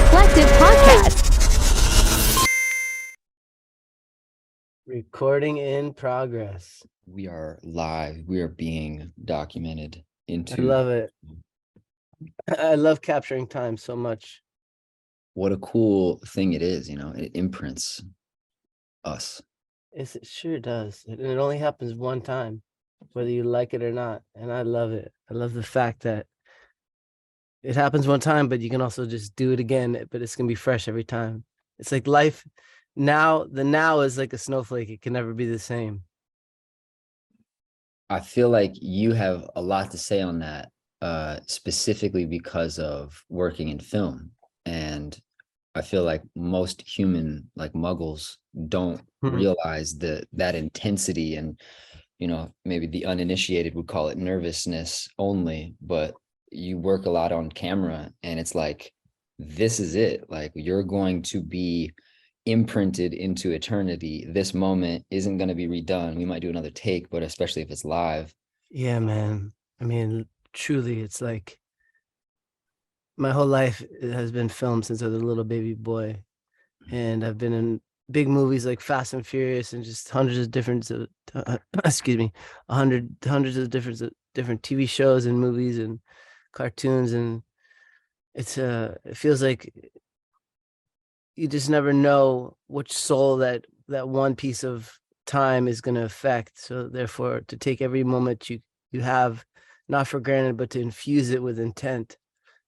Reflective Podcast. Recording in progress. We are live. We are being documented into. I love it. I love capturing time so much. What a cool thing it is, it imprints us. It sure does. And it only happens one time, whether you like it or not. And I love it. I love the fact that it happens one time, but you can also just do it again, but it's going to be fresh every time. It's like life now. The now is like a snowflake. It can never be the same. I feel like you have a lot to say on that, specifically because of working in film. And I feel like most human, like muggles, don't realize that intensity, and maybe the uninitiated would call it nervousness only, but you work a lot on camera, and it's like, this is it. Like, you're going to be imprinted into eternity. This moment isn't going to be redone. We might do another take, but especially if it's live. Yeah, man. I mean, truly, it's like my whole life has been filmed since I was a little baby boy. And I've been in big movies like Fast and Furious and just hundreds of different, hundreds of different TV shows and movies and cartoons. And it feels like you just never know which soul that one piece of time is going to affect. So therefore, to take every moment you have, not for granted, but to infuse it with intent.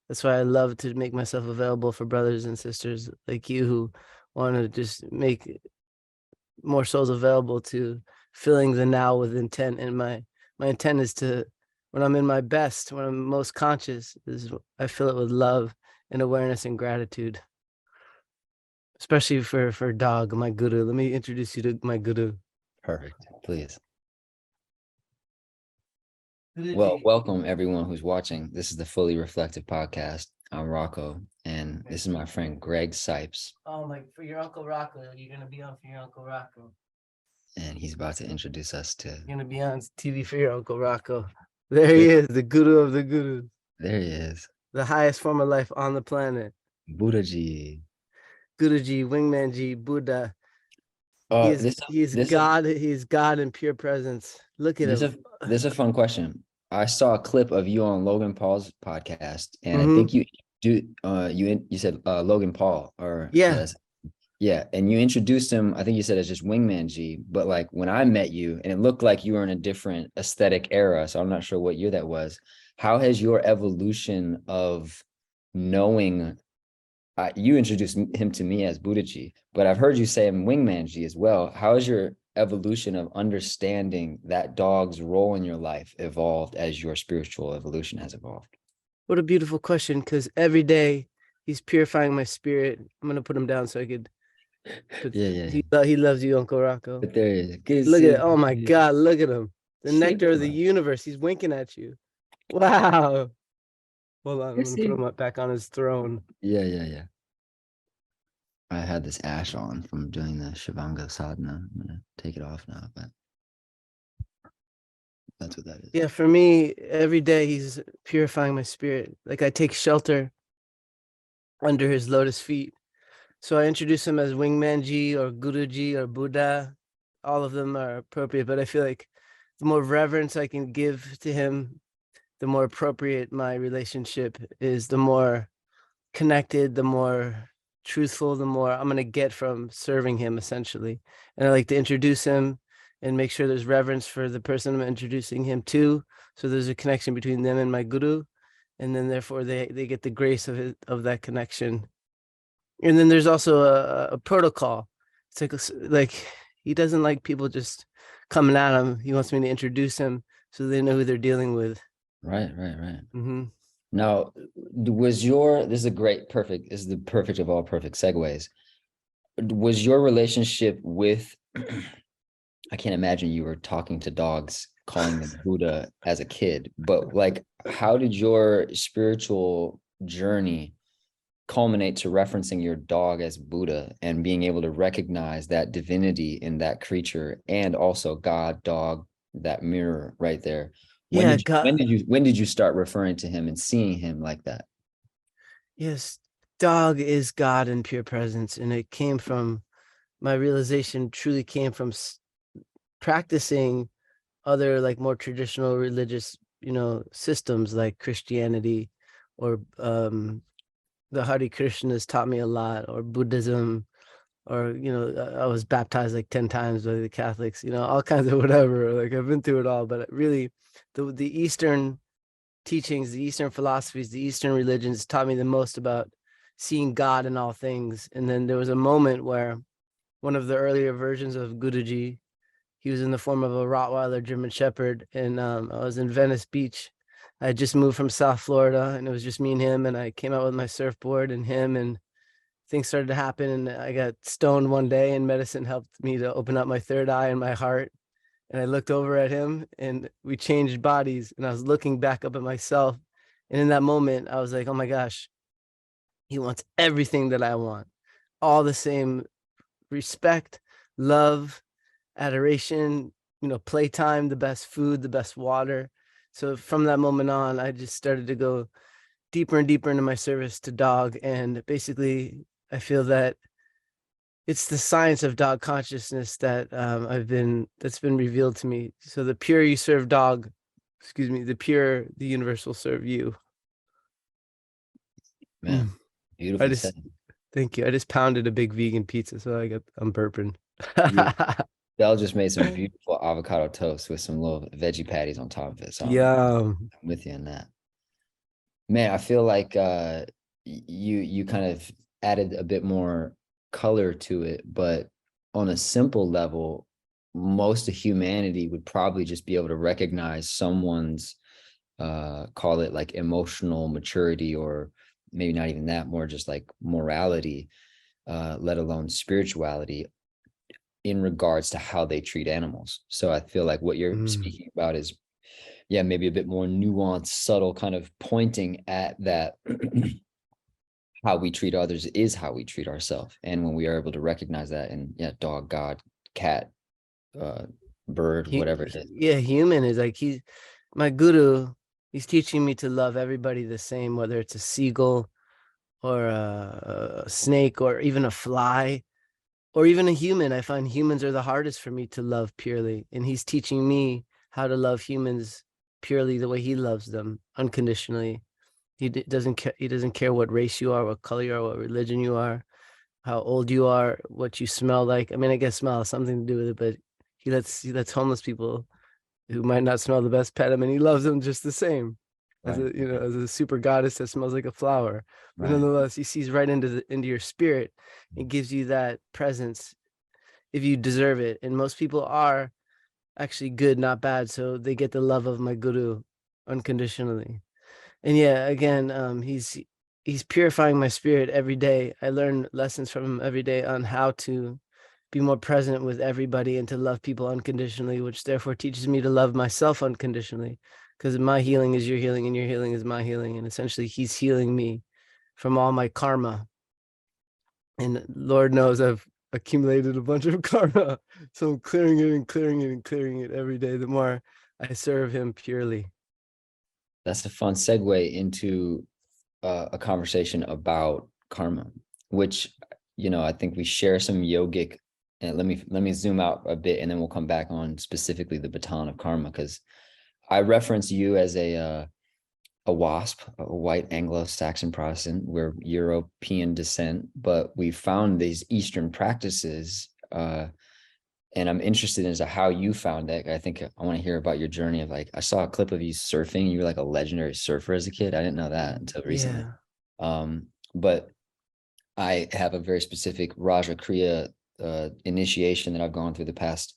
That's why I love to make myself available for brothers and sisters like you who want to just make more souls available to filling the now with intent. And my intent is to, when I'm in my best, when I'm most conscious, I fill it with love and awareness and gratitude. Especially for Dog, my guru. Let me introduce you to my guru. Perfect. Please. Well, welcome everyone who's watching. This is the Fully Reflective Podcast. I'm Rocco, and this is my friend Greg Cipes. Oh, for your Uncle Rocco. You're going to be on for your Uncle Rocco. And he's about to introduce us to... You're going to be on TV for your Uncle Rocco. There he is, the guru of the gurus. There he is. The highest form of life on the planet. Buddha-ji. Guruji, Wingman Ji, Buddha. He's God. He's God in pure presence. Look at him. This is a fun question. I saw a clip of you on Logan Paul's podcast, and I think you said Logan Paul, or yeah, and you introduced him. I think you said as just Wingman G, but like when I met you, and it looked like you were in a different aesthetic era, so I'm not sure what year that was. How has your evolution of knowing? You introduced him to me as Buddha-ji, but I've heard you say him Wingman-ji as well. How has your evolution of understanding that dog's role in your life evolved as your spiritual evolution has evolved? What a beautiful question, because every day he's purifying my spirit. I'm going to put him down so I could... He loves you, Uncle Rocco. But there he is. Look at it. Oh, my God. Look at him. The nectar of the universe. He's winking at you. Wow. Hold on, I'm going to put him back on his throne. Yeah. I had this ash on from doing the Shavanga sadhana. I'm going to take it off now, but that's what that is. Yeah, for me, every day he's purifying my spirit. Like I take shelter under his lotus feet. So I introduce him as Wingman-ji or Guruji or Buddha. All of them are appropriate, but I feel like the more reverence I can give to him, the more appropriate my relationship is, the more connected, the more truthful, the more I'm going to get from serving him, essentially. And I like to introduce him and make sure there's reverence for the person I'm introducing him to. So there's a connection between them and my guru. And then therefore they get the grace of that connection. And then there's also a protocol. It's like he doesn't like people just coming at him. He wants me to introduce him so they know who they're dealing with. Right. Mm-hmm. Now, this is the perfect of all perfect segues. Was your relationship with, I can't imagine you were talking to dogs, calling them Buddha as a kid, but like, how did your spiritual journey culminate to referencing your dog as Buddha and being able to recognize that divinity in that creature, and also God, dog, that mirror right there? When did you start referring to him and seeing him like that? Yes, dog is God in pure presence, and it came from, my realization truly came from practicing other like more traditional religious, systems like Christianity, or the Hare Krishnas taught me a lot, or Buddhism, or I was baptized like 10 times by the Catholics, all kinds of whatever. Like I've been through it all, but really the Eastern teachings, the Eastern philosophies, the Eastern religions taught me the most about seeing God in all things. And then there was a moment where one of the earlier versions of Guruji, he was in the form of a Rottweiler German Shepherd, and I was in Venice Beach. I had just moved from South Florida, and it was just me and him, and I came out with my surfboard and him, and things started to happen, and I got stoned one day, and medicine helped me to open up my third eye and my heart. And I looked over at him, and we changed bodies, and I was looking back up at myself. And in that moment, I was like, oh my gosh, he wants everything that I want. All the same respect, love, adoration, playtime, the best food, the best water. So from that moment on, I just started to go deeper and deeper into my service to dog. And basically, I feel that it's the science of dog consciousness that that's been revealed to me. So the pure you serve dog, the pure, the universe will serve you. Man, beautifully said. Thank you. I just pounded a big vegan pizza, so I'm burping. Belle just made some beautiful avocado toast with some little veggie patties on top of it. So I'm with you on that. Man, I feel like you kind of added a bit more color to it, but on a simple level, most of humanity would probably just be able to recognize someone's call it like emotional maturity, or maybe not even that, more just like morality, let alone spirituality, in regards to how they treat animals. So I feel like what you're speaking about is, yeah, maybe a bit more nuanced, subtle, kind of pointing at that how we treat others is how we treat ourselves. And when we are able to recognize that, and yeah, dog, God, cat, bird, whatever it is. Yeah, human is like, my guru, he's teaching me to love everybody the same, whether it's a seagull or a snake or even a fly or even a human. I find humans are the hardest for me to love purely. And he's teaching me how to love humans purely the way he loves them, unconditionally. He doesn't care what race you are, what color you are, what religion you are, how old you are, what you smell like. I mean, I guess smell has something to do with it, but he lets homeless people who might not smell the best pet him, and he loves them just the same. As Right. as a super goddess that smells like a flower. But Right. nonetheless, he sees right into your spirit and gives you that presence if you deserve it. And most people are actually good, not bad. So they get the love of my guru unconditionally. And yeah, again, he's purifying my spirit every day. I learn lessons from him every day on how to be more present with everybody and to love people unconditionally, which therefore teaches me to love myself unconditionally, because my healing is your healing and your healing is my healing. And essentially he's healing me from all my karma. And Lord knows I've accumulated a bunch of karma. So I'm clearing it and clearing it and clearing it every day, the more I serve him purely. That's a fun segue into a conversation about karma, which, I think we share some yogic. And let me zoom out a bit, and then we'll come back on specifically the baton of karma, because I reference you as a WASP, a white Anglo-Saxon Protestant. We're European descent, but we found these Eastern practices, and I'm interested in how you found that. I think I want to hear about your journey of, like, I saw a clip of you surfing. You were like a legendary surfer as a kid. I didn't know that until recently. Yeah. But I have a very specific Raja Kriya initiation that I've gone through the past,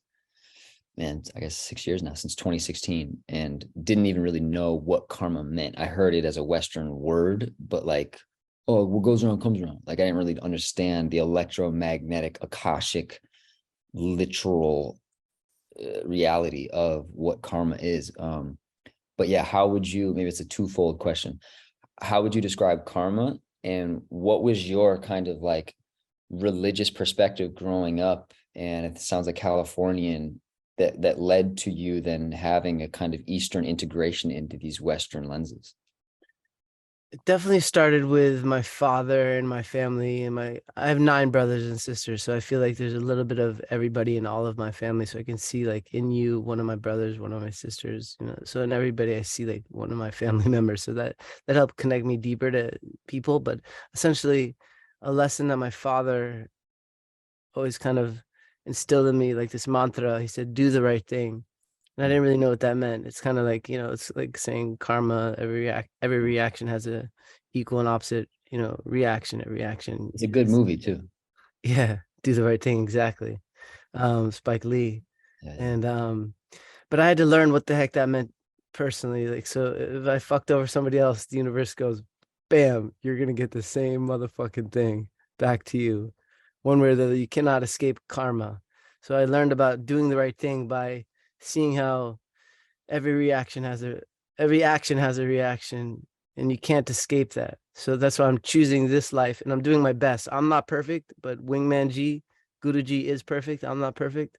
I guess 6 years now, since 2016, and didn't even really know what karma meant. I heard it as a Western word, but like, oh, what goes around comes around. Like, I didn't really understand the electromagnetic, akashic, literal reality of what karma is. But yeah, how would you, maybe it's a twofold question. How would you describe karma, and what was your kind of like religious perspective growing up? And it sounds like Californian, that led to you then having a kind of Eastern integration into these Western lenses. It definitely started with my father and my family and I have 9 brothers and sisters, so I feel like there's a little bit of everybody in all of my family. So I can see like in you, one of my brothers, one of my sisters, so in everybody I see like one of my family members. So that helped connect me deeper to people. But essentially a lesson that my father always kind of instilled in me, like this mantra, he said, do the right thing. And I didn't really know what that meant. It's kind of like, it's like saying karma, every reaction has a equal and opposite, reaction. A reaction It's a good is, movie too. yeah, do the right thing, exactly. Spike Lee. Yeah, yeah. And but I had to learn what the heck that meant personally. Like, so if I fucked over somebody else, the universe goes, bam, you're gonna get the same motherfucking thing back to you. One way or the other, you cannot escape karma. So I learned about doing the right thing by seeing how every reaction has a every action has a reaction, and you can't escape that. So that's why I'm choosing this life and I'm doing my best. I'm not perfect, but Wingman G, Guru G is perfect. I'm not perfect.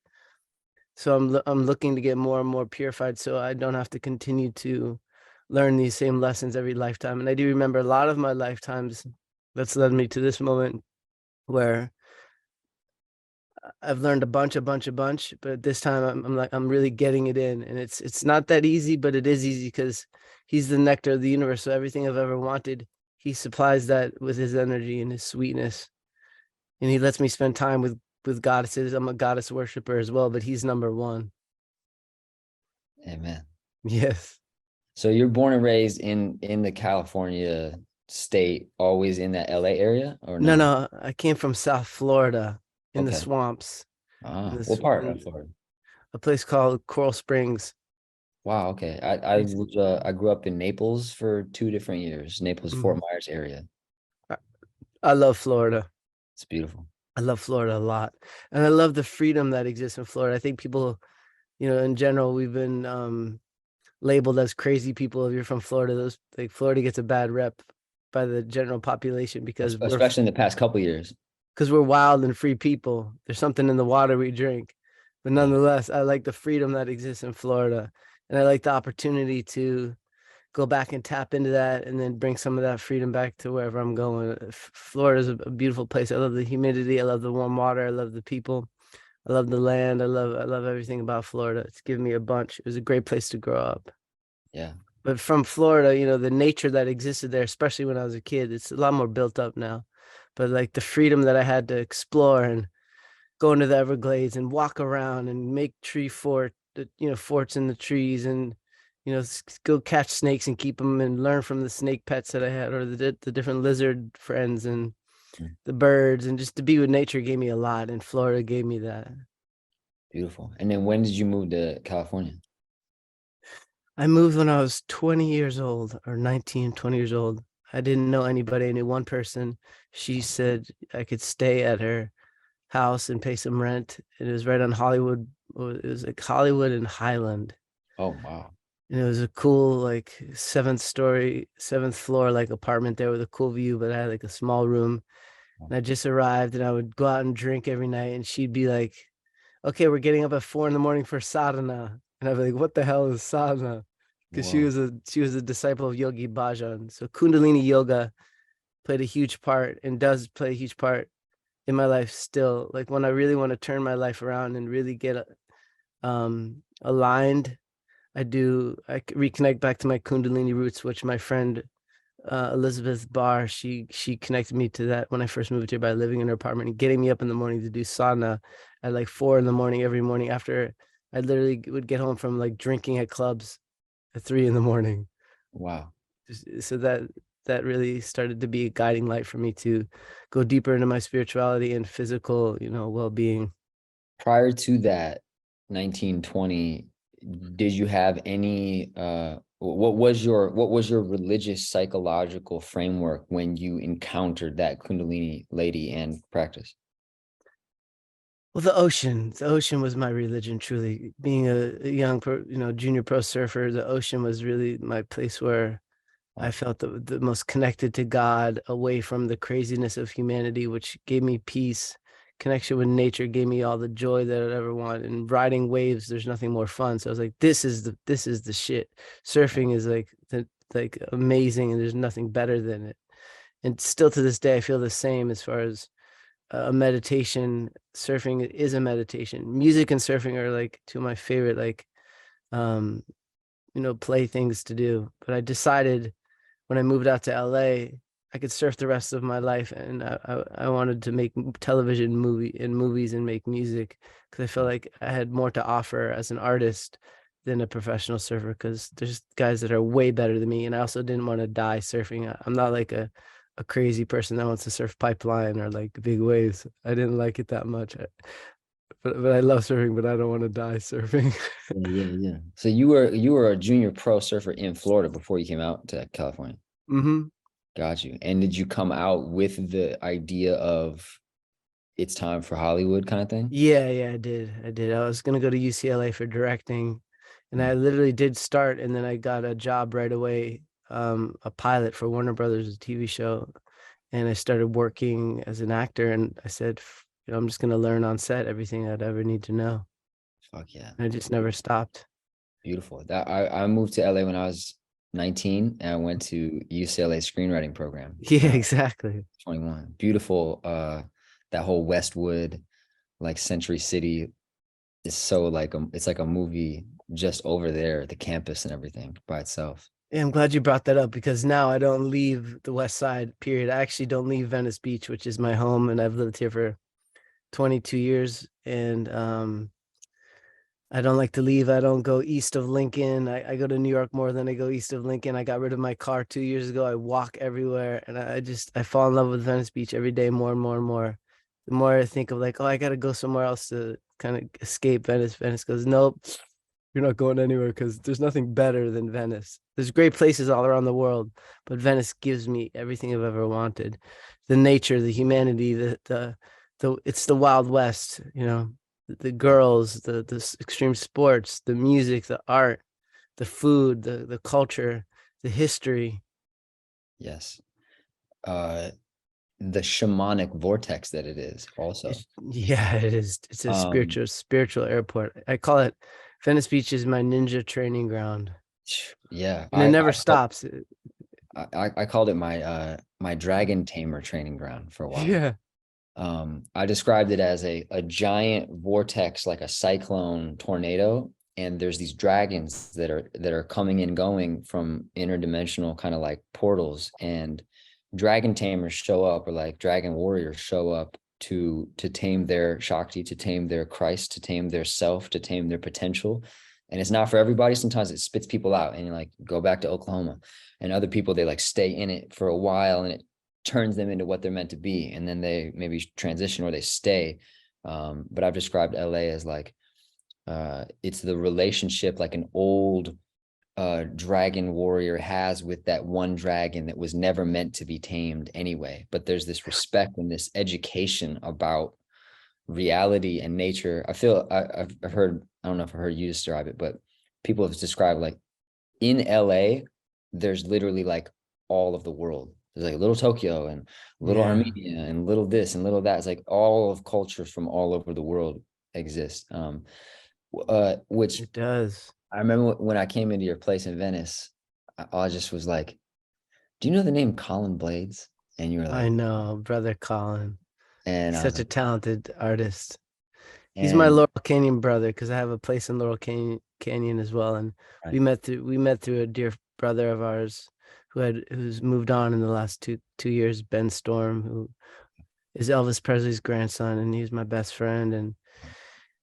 So I'm looking to get more and more purified so I don't have to continue to learn these same lessons every lifetime. And I do remember a lot of my lifetimes that's led me to this moment where I've learned a bunch, but this time I'm like I'm really getting it in, and it's not that easy, but it is easy because he's the nectar of the universe. So everything I've ever wanted, he supplies that with his energy and his sweetness, and he lets me spend time with goddesses. I'm a goddess worshiper as well, but he's number one. Amen. Yes. So you're born and raised in the California state, always in that LA area, or No, no? no, I came from South Florida in the Okay. swamps, in Ah, this what part of in Florida? a place called Coral Springs. Wow, okay. I grew up in Naples for 2 different years, Naples, Fort Mhm. Myers area. I I love Florida. It's beautiful. I love Florida a lot. And I love the freedom that exists in Florida. I think people, in general, we've been labeled as crazy people if you're from Florida. Those like Florida gets a bad rep by the general population Especially in the past couple years. because we're wild and free people. There's something in the water we drink. But Yeah. nonetheless, I like the freedom that exists in Florida. And I like the opportunity to go back and tap into that and then bring some of that freedom back to wherever I'm going. Florida is a beautiful place. I love the humidity. I love the warm water. I love the people. I love the land. I love everything about Florida. It's given me a bunch. It was a great place to grow up. Yeah. But from Florida, the nature that existed there, especially when I was a kid, it's a lot more built up now. But like the freedom that I had to explore and go into the Everglades and walk around and make forts in the trees and go catch snakes and keep them and learn from the snake pets that I had or the different lizard friends and Mm, the birds, and just to be with nature gave me a lot, and Florida gave me that. beautiful. And then when did you move to California? I moved when I was 20 years old or 19, 20 years old. I didn't know anybody. I knew one person. She said I could stay at her house and pay some rent. And it was right on Hollywood. It was like Hollywood and Highland. Oh, wow. And it was a cool, like seventh floor, like apartment there with a cool view, but I had like a small room. And I just arrived and I would go out and drink every night. And she'd be like, okay, we're getting up at 4 a.m. for sadhana. And I'd be like, what the hell is sadhana? Because she Whoa. was a disciple of Yogi Bhajan. So Kundalini yoga played a huge part and does play a huge part in my life still. Like when I really want to turn my life around and really get aligned, I reconnect back to my Kundalini roots, which my friend Elizabeth Barr, she connected me to that when I first moved here by living in her apartment and getting me up in the morning to do sadhana at like 4 in the morning every morning after I literally would get home from like drinking at clubs at 3 in the morning. Wow. So that really started to be a guiding light for me to go deeper into my spirituality and physical, well-being. Prior to that, 1920, did you have any what was your religious psychological framework when you encountered that Kundalini lady and practice? Well, the ocean was my religion, truly. Being a young junior pro surfer, the ocean was really my place where I Wow. felt the most connected to God, away from the craziness of humanity, which gave me peace. Connection with nature gave me all the joy that I'd ever want. And riding waves, there's nothing more fun. So I was like, this is the shit. Surfing is like like amazing, and there's nothing better than it. And still to this day, I feel the same as far as a meditation. Surfing is a meditation. Music and surfing are like two of my favorite, like, um, play things to do. But I decided when I moved out to LA, I could surf the rest of my life, and I wanted to make television movies and make music, because I feel like I had more to offer as an artist than a professional surfer, because there's guys that are way better than me, and I also didn't want to die surfing. I'm not like a crazy person that wants to surf pipeline or like big waves. I didn't like it that much. But I love surfing, but I don't want to die surfing. Yeah. So you were a junior pro surfer in Florida before you came out to California. Hmm. Got you. And did you come out with the idea of it's time for Hollywood kind of thing? Yeah, I did. I was gonna go to UCLA for directing, and I literally did start, and then I got a job right away, a pilot for Warner Brothers, a TV show, and I started working as an actor. And I said, I'm just gonna learn on set everything I'd ever need to know. Fuck yeah. And I just never stopped. Beautiful. That I moved to LA when I was 19 and I went to UCLA screenwriting program Yeah, when I was exactly. 21. Beautiful. That whole Westwood, like Century City is so like it's like a movie just over there, the campus and everything by itself. Yeah, I'm glad you brought that up, because now I don't leave the West Side, period. I actually don't leave Venice Beach, which is my home, and I've lived here for 22 years. And I don't like to leave. I don't go east of Lincoln. I go to New York more than I go east of Lincoln. I got rid of my car 2 years ago. I walk everywhere, and I fall in love with Venice Beach every day more and more and more. The more I think of like, oh, I gotta go somewhere else to kind of escape Venice. Venice goes, nope, you're not going anywhere, because there's nothing better than Venice. There's great places all around the world, but Venice gives me everything I've ever wanted. The nature, the humanity, the it's the Wild West, the girls, the extreme sports, the music, the art, the food, the culture, the history. Yes. Uh the shamanic vortex that it is also. Yeah, it is. It's a Um spiritual airport. I call it Venice Beach is my ninja training ground, yeah, and it never stops. I called it my dragon tamer training ground for a while. Yeah, I described it as a giant vortex, like a cyclone tornado, and there's these dragons that are coming and going from interdimensional kind of like portals, and dragon tamers show up, or like dragon warriors show up to tame their Shakti, to tame their Christ, to tame their self, to tame their potential. And it's not for everybody. Sometimes it spits people out, and you like go back to Oklahoma. And other people, they like stay in it for a while, and it turns them into what they're meant to be, and then they maybe transition or they stay. But I've described LA as like it's the relationship like an old dragon warrior has with that one dragon that was never meant to be tamed anyway. But there's this respect and this education about reality and nature. I feel I've heard, I don't know if I heard you describe it, but people have described like in LA, there's literally like all of the world. There's like little Tokyo and little yeah, Armenia and little this and little that. It's like all of cultures from all over the world exist. Which it does. I remember when I came into your place in Venice, I just was like, "Do you know the name Colin Blades?" And you were I like, know, brother Colin. and He's I was such a like, talented artist. He's my and Laurel Canyon brother, because I have a place in Laurel Canyon as well, and right, we met through a dear brother of ours who's moved on in the last two years, Ben Storm, who is Elvis Presley's grandson, and he's my best friend. And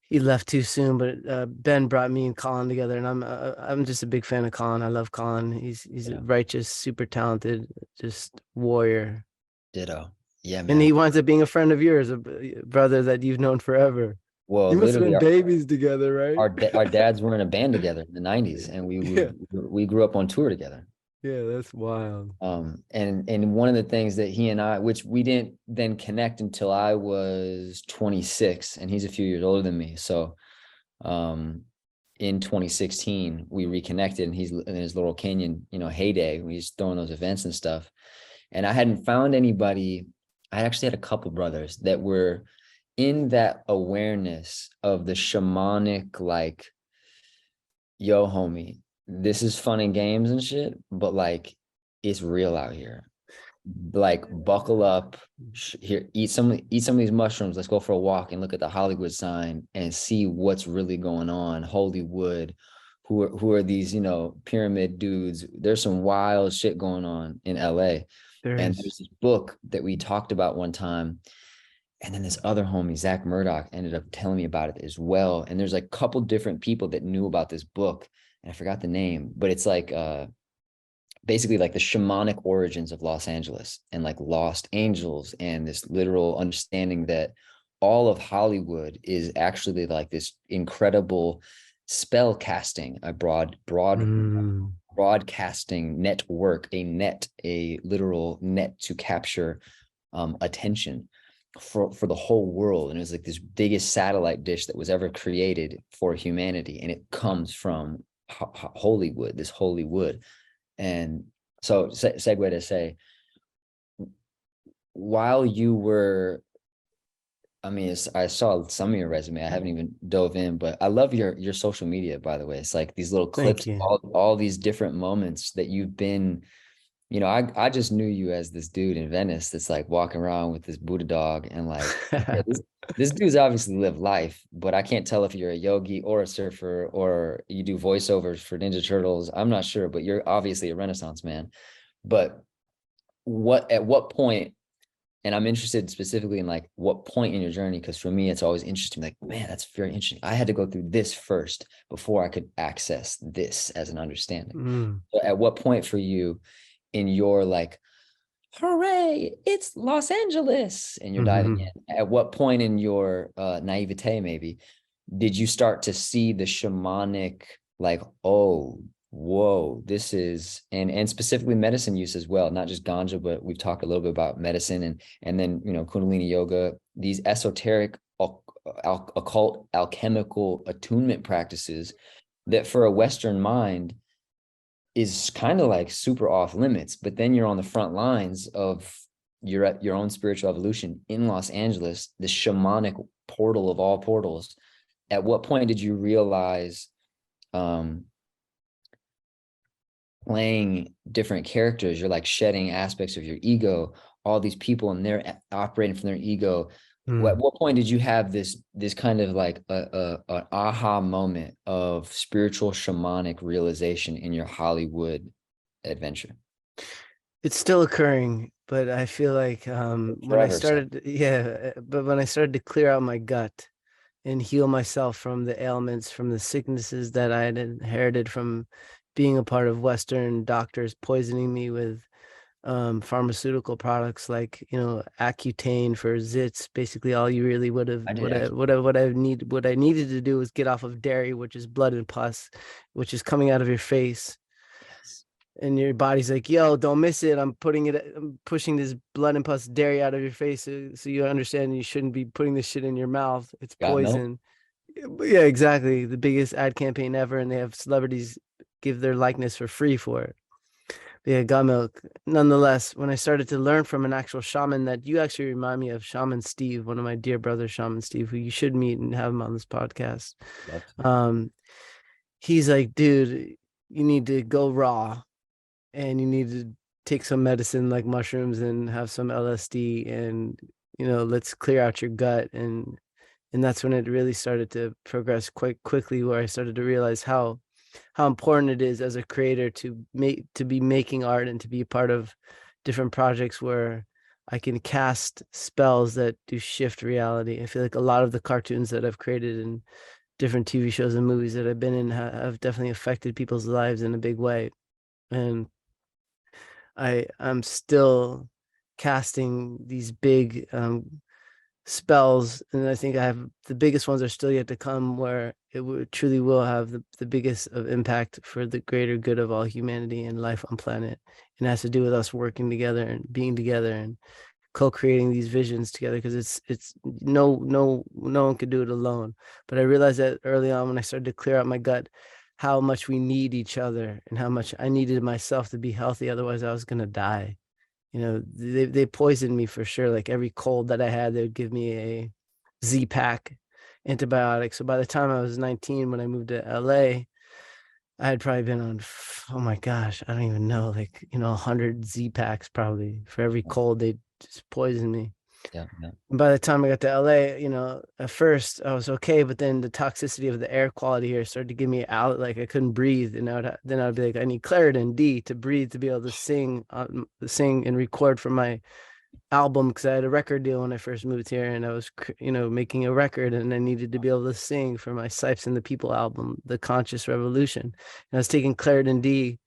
he left too soon, but Ben brought me and Colin together, and I'm just a big fan of Colin. I love Colin. He's a yeah, righteous, super talented, just warrior, ditto, yeah, and man. he winds up being a friend of yours, a brother that you've known forever. Well, You must have literally, been babies together, right? our dads were in a band together in the 90s, and Yeah, we grew up on tour together. yeah, that's wild. And one of the things that he and I, which we didn't then connect until I was 26, and he's a few years older than me. So in 2016, we reconnected, and he's in his Laurel Canyon, heyday. He's throwing those events and stuff. And I hadn't found anybody. I actually had a couple brothers that were in that awareness of the shamanic, like, yo, homie, this is fun and games and shit, but like it's real out here. Like buckle up, here, eat some of these mushrooms. Let's go for a walk and look at the Hollywood sign and see what's really going on. Hollywood, who are these, pyramid dudes? There's some wild shit going on in LA. And there's this book that we talked about one time. And then this other homie, Zach Murdoch, ended up telling me about it as well. And there's like a couple different people that knew about this book, and I forgot the name, but it's like basically like the shamanic origins of Los Angeles and like lost angels, and this literal understanding that all of Hollywood is actually like this incredible spell casting, a broadcasting network, a literal net to capture attention for the whole world. And it was like this biggest satellite dish that was ever created for humanity, and it comes from Hollywood, this holy wood. And so segue to say, while you were, I mean, I saw some of your resume, I haven't even dove in, but I love your social media, by the way. It's like these little clips, all these different moments that you've been, I just knew you as this dude in Venice that's like walking around with this Buddha dog, and like, yeah, this dude's obviously lived life, but I can't tell if you're a yogi or a surfer or you do voiceovers for Ninja Turtles. I'm not sure, but you're obviously a Renaissance man. But at what point, and I'm interested specifically in like what point in your journey, because for me, it's always interesting. Like, man, that's very interesting. I had to go through this first before I could access this as an understanding. So at what point for you, in your like, hooray, it's Los Angeles, and you're diving in, at what point in your naivete maybe did you start to see the shamanic, like, oh, whoa, this is, and specifically medicine use as well, not just ganja, but we've talked a little bit about medicine and then Kundalini yoga, these esoteric occult alchemical attunement practices that for a Western mind is kind of like super off limits, but then you're on the front lines of your own spiritual evolution in Los Angeles, the shamanic portal of all portals. At what point did you realize playing different characters, you're like shedding aspects of your ego, all these people, and they're operating from their ego? At what point did you have this kind of like an aha moment of spiritual shamanic realization in your Hollywood adventure? It's still occurring, but I feel like when I started to clear out my gut and heal myself from the ailments, from the sicknesses that I had inherited from being a part of Western doctors poisoning me with pharmaceutical products like Accutane for zits. Basically all you really what I needed to do was get off of dairy, which is blood and pus, which is coming out of your face. Yes. And your body's like, yo, don't miss it, I'm pushing this blood and pus dairy out of your face, so you understand you shouldn't be putting this shit in your mouth, it's poison. Yeah, exactly. The biggest ad campaign ever, and they have celebrities give their likeness for free for it. Yeah, gut milk. Nonetheless, when I started to learn from an actual shaman, that you actually remind me of Shaman Steve, one of my dear brothers, Shaman Steve, who you should meet and have him on this podcast. He's like, dude, you need to go raw, and you need to take some medicine like mushrooms and have some LSD, and let's clear out your gut. And that's when it really started to progress quite quickly, where I started to realize how important it is as a creator to be making art and to be a part of different projects where I can cast spells that do shift reality. I feel like a lot of the cartoons that I've created and different TV shows and movies that I've been in have definitely affected people's lives in a big way. And I'm still casting these big spells, and I think I have the biggest ones are still yet to come, where it truly will have the biggest of impact for the greater good of all humanity and life on planet. And it has to do with us working together and being together and co-creating these visions together, because it's no one could do it alone. But I realized that early on when I started to clear out my gut, how much we need each other and how much I needed myself to be healthy, otherwise I was gonna die. They poisoned me for sure. Like every cold that I had, they would give me a Z-Pack antibiotic. So by the time I was 19, when I moved to LA, I had probably been on, oh my gosh, I don't even know, like, 100 Z packs probably. For every cold, they just poison me. Yeah, yeah. And by the time I got to LA, at first I was okay, but then the toxicity of the air quality here started to give me out, like I couldn't breathe, and then I'd be like, I need Claritin D to breathe to be able to sing and record for my album, because I had a record deal when I first moved here, and I was making a record, and I needed to be able to sing for my Cipes and the People album, The Conscious Revolution. And I was taking Claritin D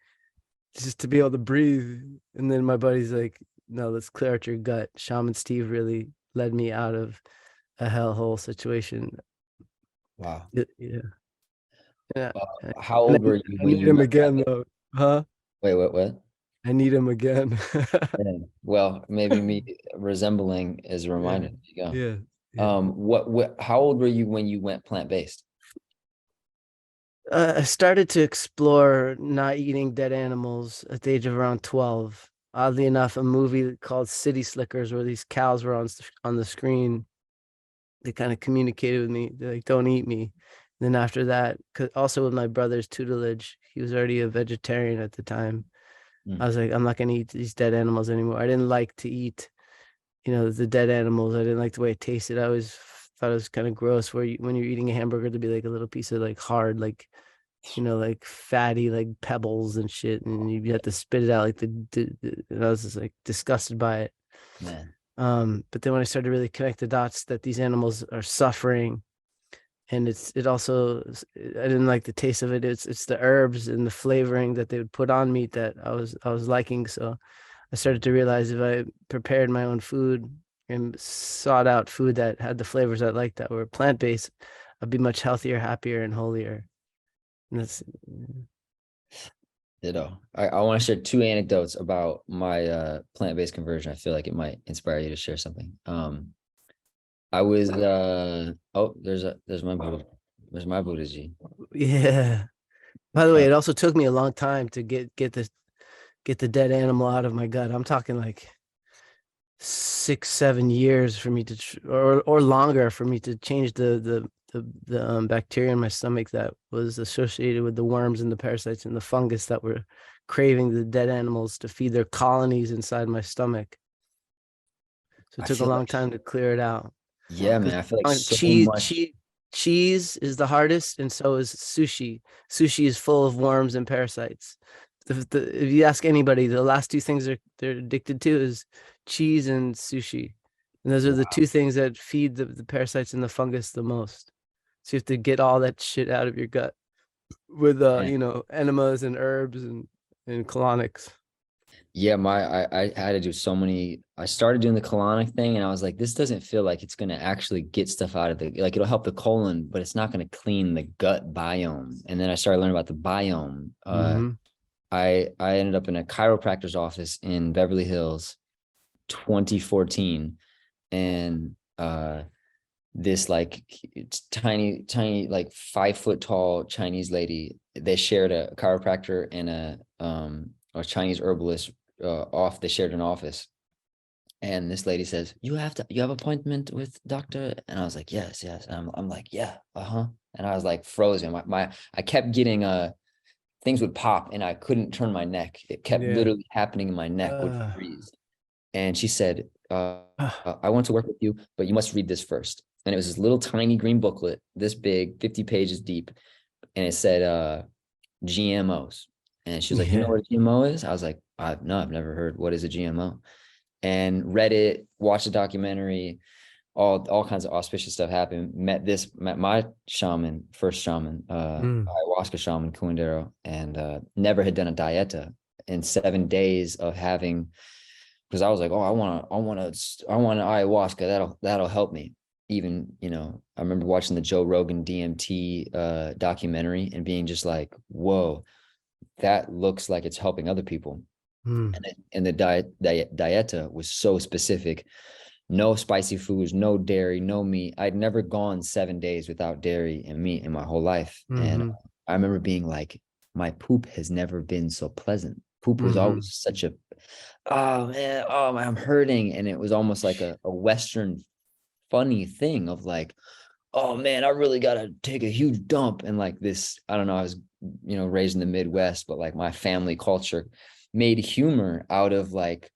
just to be able to breathe. And then my buddy's like, no, let's clear out your gut. Shaman Steve really led me out of a hellhole situation. Wow. Yeah. Yeah. How And old were you I when need you him met again though. Huh? Wait, what? I need him again. Yeah. Well, maybe me resembling is a Yeah. reminder. There you go. Yeah. Yeah. How old were you when you went plant-based? I started to explore not eating dead animals at the age of around 12. Oddly enough, a movie called City Slickers, where these cows were on the screen, they kind of communicated with me. They're like, don't eat me. And then after that, also with my brother's tutelage, he was already a vegetarian at the time. I was like, I'm not going to eat these dead animals anymore. I didn't like to eat, the dead animals. I didn't like the way it tasted. I always thought it was kind of gross when you're eating a hamburger to be like a little piece of like hard, like, like fatty, like pebbles and shit. And you have to spit it out like and I was just like disgusted by it. Man. But then when I started to really connect the dots that these animals are suffering, and it also, I didn't like the taste of it. It's the herbs and the flavoring that they would put on meat that I was liking. So I started to realize if I prepared my own food and sought out food that had the flavors I liked that were plant-based, I'd be much healthier, happier, and holier. And that's Ditto. I want to share two anecdotes about my plant-based conversion. I feel like it might inspire you to share something. I was there's my Buddha G. yeah. By the way, it also took me a long time to get the dead animal out of my gut. I'm talking like 6-7 years for me to or longer for me to change the bacteria in my stomach that was associated with the worms and the parasites and the fungus that were craving the dead animals to feed their colonies inside my stomach. So it I took a feel long like, time to clear it out. yeah, man, I feel like so Cheese, much. cheese is the hardest, and so is sushi. Sushi is full of worms and parasites. If you ask anybody, the last two things they're addicted to is cheese and sushi, and those are the two things that feed the parasites and the fungus the most. So you have to get all that shit out of your gut with Man. enemas and herbs and colonics. Yeah, I had to do so many. I started doing the colonic thing, and I was like, this doesn't feel like it's gonna actually get stuff out of like it'll help the colon, but it's not gonna clean the gut biome. And then I started learning about the biome. Mm-hmm. I ended up in a chiropractor's office in Beverly Hills, 2014, and this like tiny like 5 foot tall Chinese lady. They shared a chiropractor and a Chinese herbalist they shared an office. And this lady says, you have appointment with doctor? And I was like, yes. And I'm like, yeah, uh-huh. And I was like frozen. I kept getting things would pop and I couldn't turn my neck. It kept literally happening in my neck would freeze. And she said, I want to work with you, but you must read this first. And it was this little tiny green booklet, this big, 50 pages deep. And it said GMOs. And she was like, you know what a GMO is? I was like, no, I've never heard. What is a GMO? And read it, watched the documentary, all kinds of auspicious stuff happened. Met my shaman, first shaman, ayahuasca shaman, Kundero, and never had done a dieta in 7 days of having, because I was like, oh, I want an ayahuasca. That'll help me. Even, I remember watching the Joe Rogan DMT documentary and being just like, whoa, that looks like it's helping other people. And the dieta was so specific. No spicy foods, no dairy, no meat. I'd never gone 7 days without dairy and meat in my whole life. And I remember being like, my poop has never been so pleasant. Poop was always such a, oh man, I'm hurting. And it was almost like a Western funny thing of like, oh man, I really gotta take a huge dump. And like this, I don't know, I was, raised in the Midwest, but like my family culture made humor out of like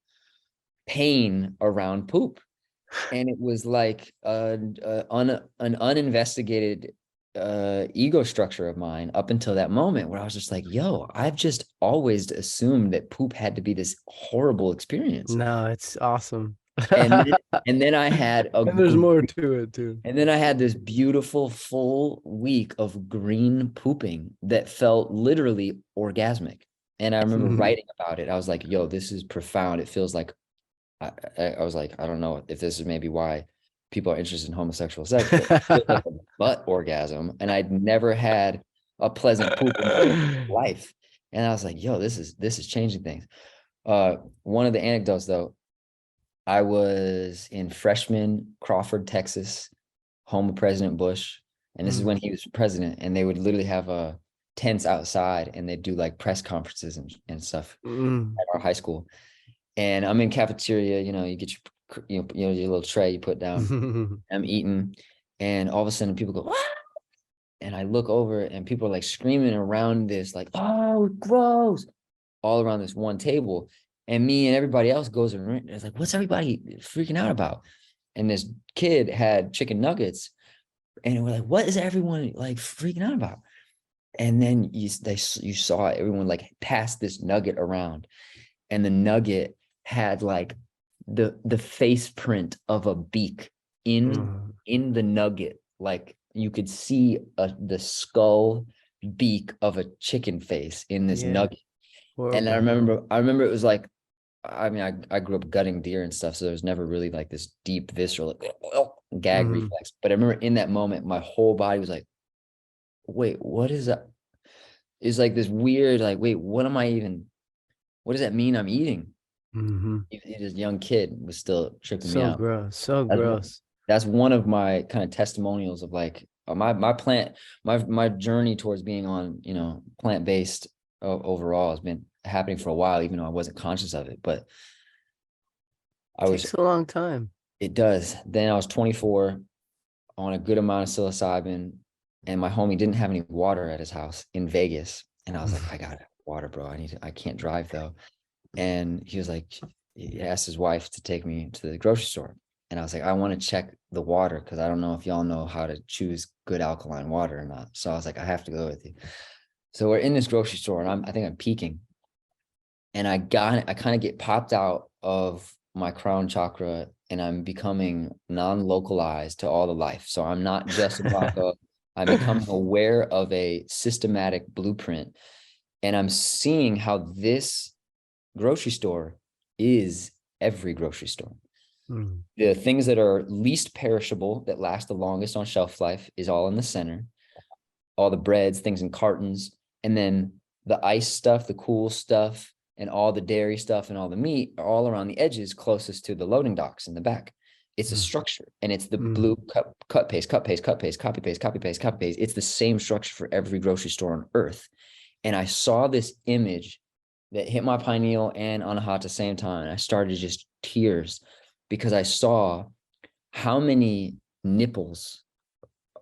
pain around poop. And it was like an uninvestigated ego structure of mine up until that moment where I was just like, yo, I've just always assumed that poop had to be this horrible experience. No, it's awesome. And then I had and there's more to it too. and then I had this beautiful full week of green pooping that felt literally orgasmic. And I remember writing about it. I was like, yo, this is profound. It feels like I was like, I don't know if this is maybe why people are interested in homosexual sex, but it feels like a butt orgasm. And I'd never had a pleasant poop in my life. And I was like, yo, this is changing things. One of the anecdotes though, I was in Freshman, Crawford, Texas, home of President Bush. And this is when he was president, and they would literally have tents outside, and they'd do like press conferences and stuff at our high school. And I'm in cafeteria, you get your little tray you put down. I'm eating, and all of a sudden people go, ah! And I look over, and people are like screaming around this, like, oh, gross, all around this one table. And me and everybody else goes around. It's like, what's everybody freaking out about? And this kid had chicken nuggets, and we're like, what is everyone like freaking out about? And then you saw everyone like pass this nugget around, and the nugget had like the face print of a beak in the nugget. Like you could see the skull beak of a chicken face in this nugget. Horrible. And I remember it was like, I mean, I grew up gutting deer and stuff, so there was never really like this deep visceral like, gag reflex. But I remember in that moment, my whole body was like, wait, what is that? It's like this weird, like, wait, what does that mean I'm eating? This young kid was still tripping me out. So gross. That's one of my kind of testimonials of like my journey towards being on, plant-based overall has been happening for a while, even though I wasn't conscious of it. But It takes a long time. It does. Then I was 24 on a good amount of psilocybin, and my homie didn't have any water at his house in Vegas. And I was like, I got water, bro. I can't drive though. And he was like, he asked his wife to take me to the grocery store. And I was like, I want to check the water because I don't know if y'all know how to choose good alkaline water or not. So I was like, I have to go with you. So we're in this grocery store, and I think I'm peeking. And I kind of get popped out of my crown chakra, and I'm becoming non-localized to all the life. So I'm not just about I'm becoming aware of a systematic blueprint. And I'm seeing how this grocery store is every grocery store. The things that are least perishable, that last the longest on shelf life, is all in the center. All the breads, things in cartons, and then the ice stuff, the cool stuff, and all the dairy stuff and all the meat are all around the edges closest to the loading docks in the back. It's a structure, and it's the blue cut, paste, copy paste, copy paste. It's the same structure for every grocery store on earth. And I saw this image that hit my pineal and anahata at the same time. And I started just tears because I saw how many nipples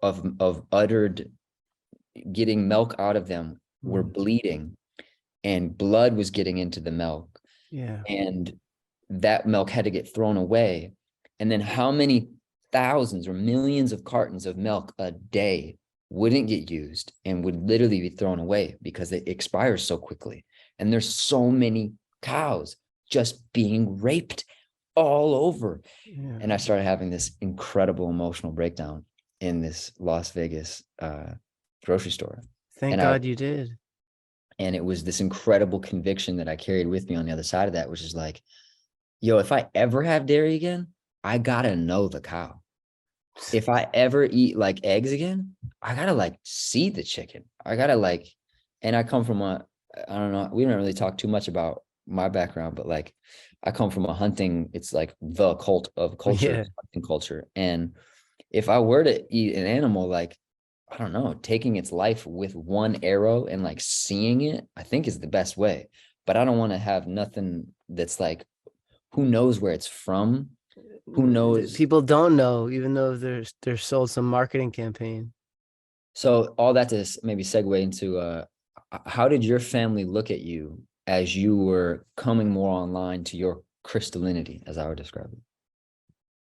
of uttered getting milk out of them were bleeding, and blood was getting into the milk. Yeah. And that milk had to get thrown away. And then how many thousands or millions of cartons of milk a day wouldn't get used and would literally be thrown away because it expires so quickly. And there's so many cows just being raped all over. Yeah. And I started having this incredible emotional breakdown in this Las Vegas grocery store. Thank God you did. And it was this incredible conviction that I carried with me on the other side of that, which is like, yo, if I ever have dairy again, I gotta know the cow. If I ever eat like eggs again, I gotta like see the chicken. I gotta like, and I come from I don't know, we don't really talk too much about my background, but like I come from a hunting, it's like the cult of culture, hunting culture. And if I were to eat an animal, like, I don't know, taking its life with one arrow and like seeing it, I think is the best way. But I don't want to have nothing that's like, who knows where it's from. Who knows? People don't know, even though they're sold some marketing campaign. So all that to maybe segue into how did your family look at you as you were coming more online to your crystallinity, as I would describe it?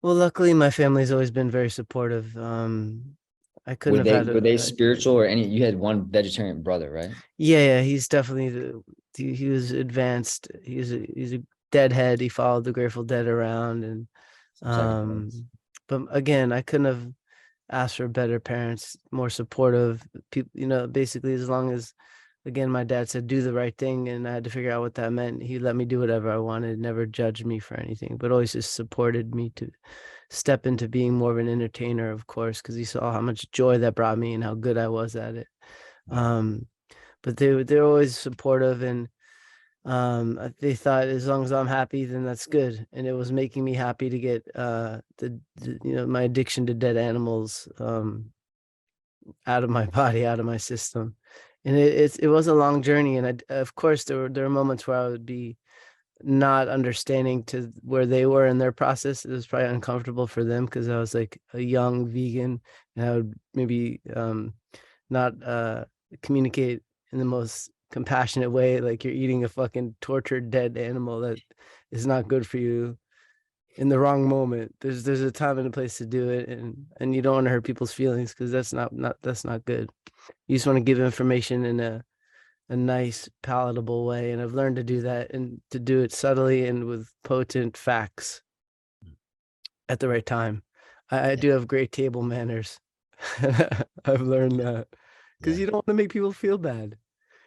Well, luckily, my family's always been very supportive. I couldn't have had Were they a spiritual or any? You had one vegetarian brother, right? yeah, he's definitely he was advanced. He's a deadhead. He followed the Grateful Dead around, and Psychedelics. but again, I couldn't have asked for better parents, more supportive people. Basically, as long as, again, my dad said do the right thing, and I had to figure out what that meant. He let me do whatever I wanted, never judged me for anything, but always just supported me to step into being more of an entertainer, of course, because he saw how much joy that brought me and how good I was at it. Um, but they're always supportive, and they thought as long as I'm happy, then that's good. And it was making me happy to get my addiction to dead animals out of my body, out of my system. And it was a long journey, and of course there were moments where I would be not understanding to where they were in their process. It was probably uncomfortable for them because I was like a young vegan, and I would maybe not communicate in the most compassionate way, like you're eating a fucking tortured dead animal that is not good for you in the wrong moment. There's a time and a place to do it, and you don't want to hurt people's feelings because that's not good. You just want to give information in a nice, palatable way. And I've learned to do that, and to do it subtly and with potent facts at the right time. I do have great table manners. I've learned that because Yeah. you don't want to make people feel bad.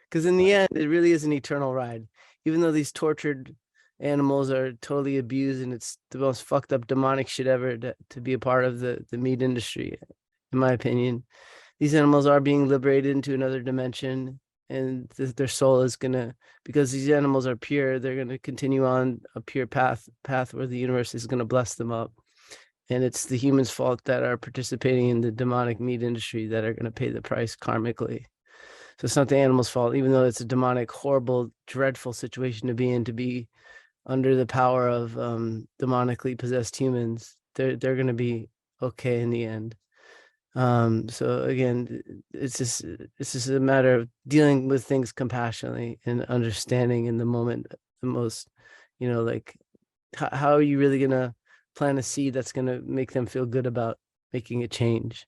Because in the end, it really is an eternal ride. Even though these tortured animals are totally abused, and it's the most fucked up demonic shit ever to be a part of the meat industry, in my opinion. These animals are being liberated into another dimension, and their soul is gonna, because these animals are pure, they're gonna continue on a pure path where the universe is gonna bless them up. And it's the humans' fault that are participating in the demonic meat industry that are gonna pay the price karmically. So it's not the animal's fault, even though it's a demonic, horrible, dreadful situation to be in, to be under the power of demonically possessed humans. They're gonna be okay in the end. So again, it's just a matter of dealing with things compassionately and understanding in the moment the most, like how are you really gonna plant a seed that's gonna make them feel good about making a change?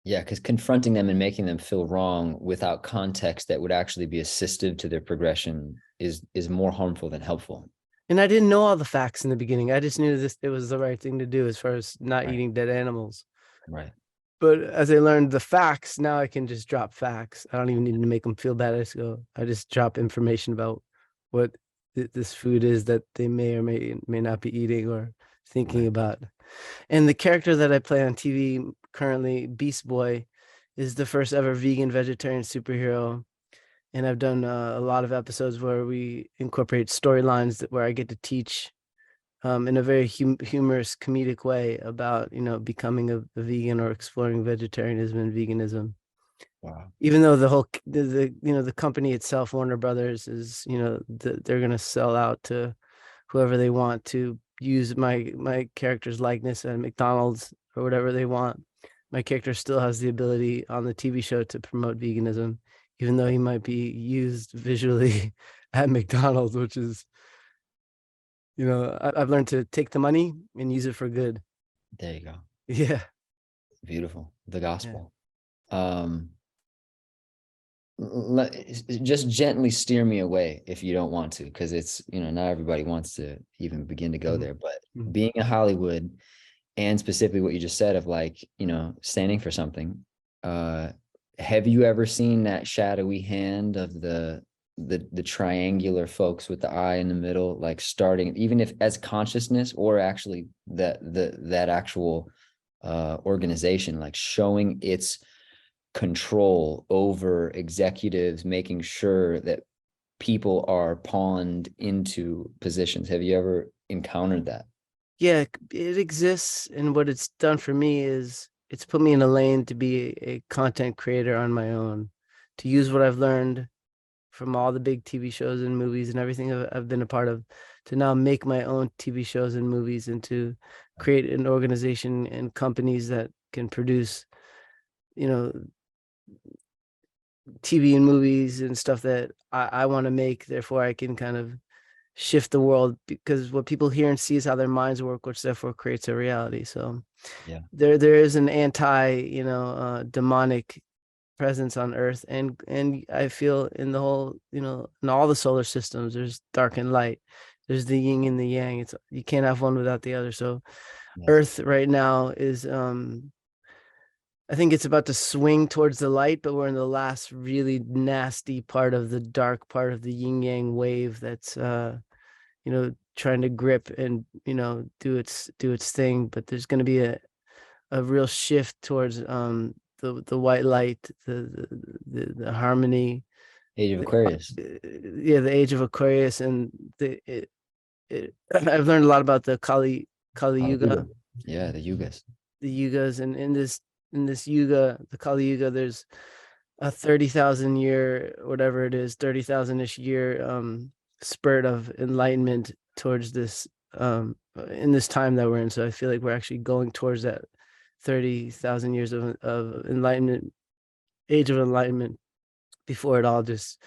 Yeah, because confronting them and making them feel wrong without context that would actually be assistive to their progression is more harmful than helpful. And I didn't know all the facts in the beginning. I just knew it was the right thing to do as far as not Right. eating dead animals. Right. But as I learned the facts, now I can just drop facts. I don't even need to make them feel bad. I just drop information about what this food is that they may or may not be eating or thinking Right. about. And the character that I play on TV currently, Beast Boy, is the first ever vegan vegetarian superhero. And I've done a lot of episodes where we incorporate storylines where I get to teach in a very humorous, comedic way about becoming a vegan or exploring vegetarianism and veganism. Wow. Even though the whole the company itself, Warner Brothers, is they're gonna sell out to whoever they want to use my character's likeness at McDonald's or whatever they want. My character still has the ability on the TV show to promote veganism, even though he might be used visually at McDonald's, which is I've learned to take the money and use it for good. There you go. Yeah. Beautiful. The Yeah. gospel. Just gently steer me away if you don't want to, because it's not everybody wants to even begin to go there. But being in Hollywood, and specifically what you just said of like standing for something, have you ever seen that shadowy hand of the triangular folks with the eye in the middle, like starting, even if as consciousness or actually that actual organization, like showing its control over executives, making sure that people are pawned into positions? Have you ever encountered that? Yeah, it exists. And what it's done for me is it's put me in a lane to be a content creator on my own, to use what I've learned from all the big TV shows and movies and everything I've been a part of, to now make my own TV shows and movies, and to create an organization and companies that can produce, you know, TV and movies and stuff that I want to make. Therefore, I can kind of shift the world, because what people hear and see is how their minds work, which therefore creates a reality. So Yeah. there is an demonic presence on Earth, and I feel in the whole, in all the solar systems, there's dark and light. There's the yin and the yang. It's, you can't have one without the other. So Yes. Earth right now is I think it's about to swing towards the light, but we're in the last really nasty part of the dark part of the yin yang wave that's trying to grip and do its thing. But there's going to be a real shift towards the white light, the harmony. Age of Aquarius. Yeah, the age of Aquarius. And I've learned a lot about the Kali Yuga, Yeah, the yugas. the yugas, and in this yuga, the Kali Yuga, there's a 30,000 year, whatever it is, 30,000-ish year spurt of enlightenment towards this in this time that we're in. So I feel like we're actually going towards that 30,000 years of enlightenment, age of enlightenment, before it all just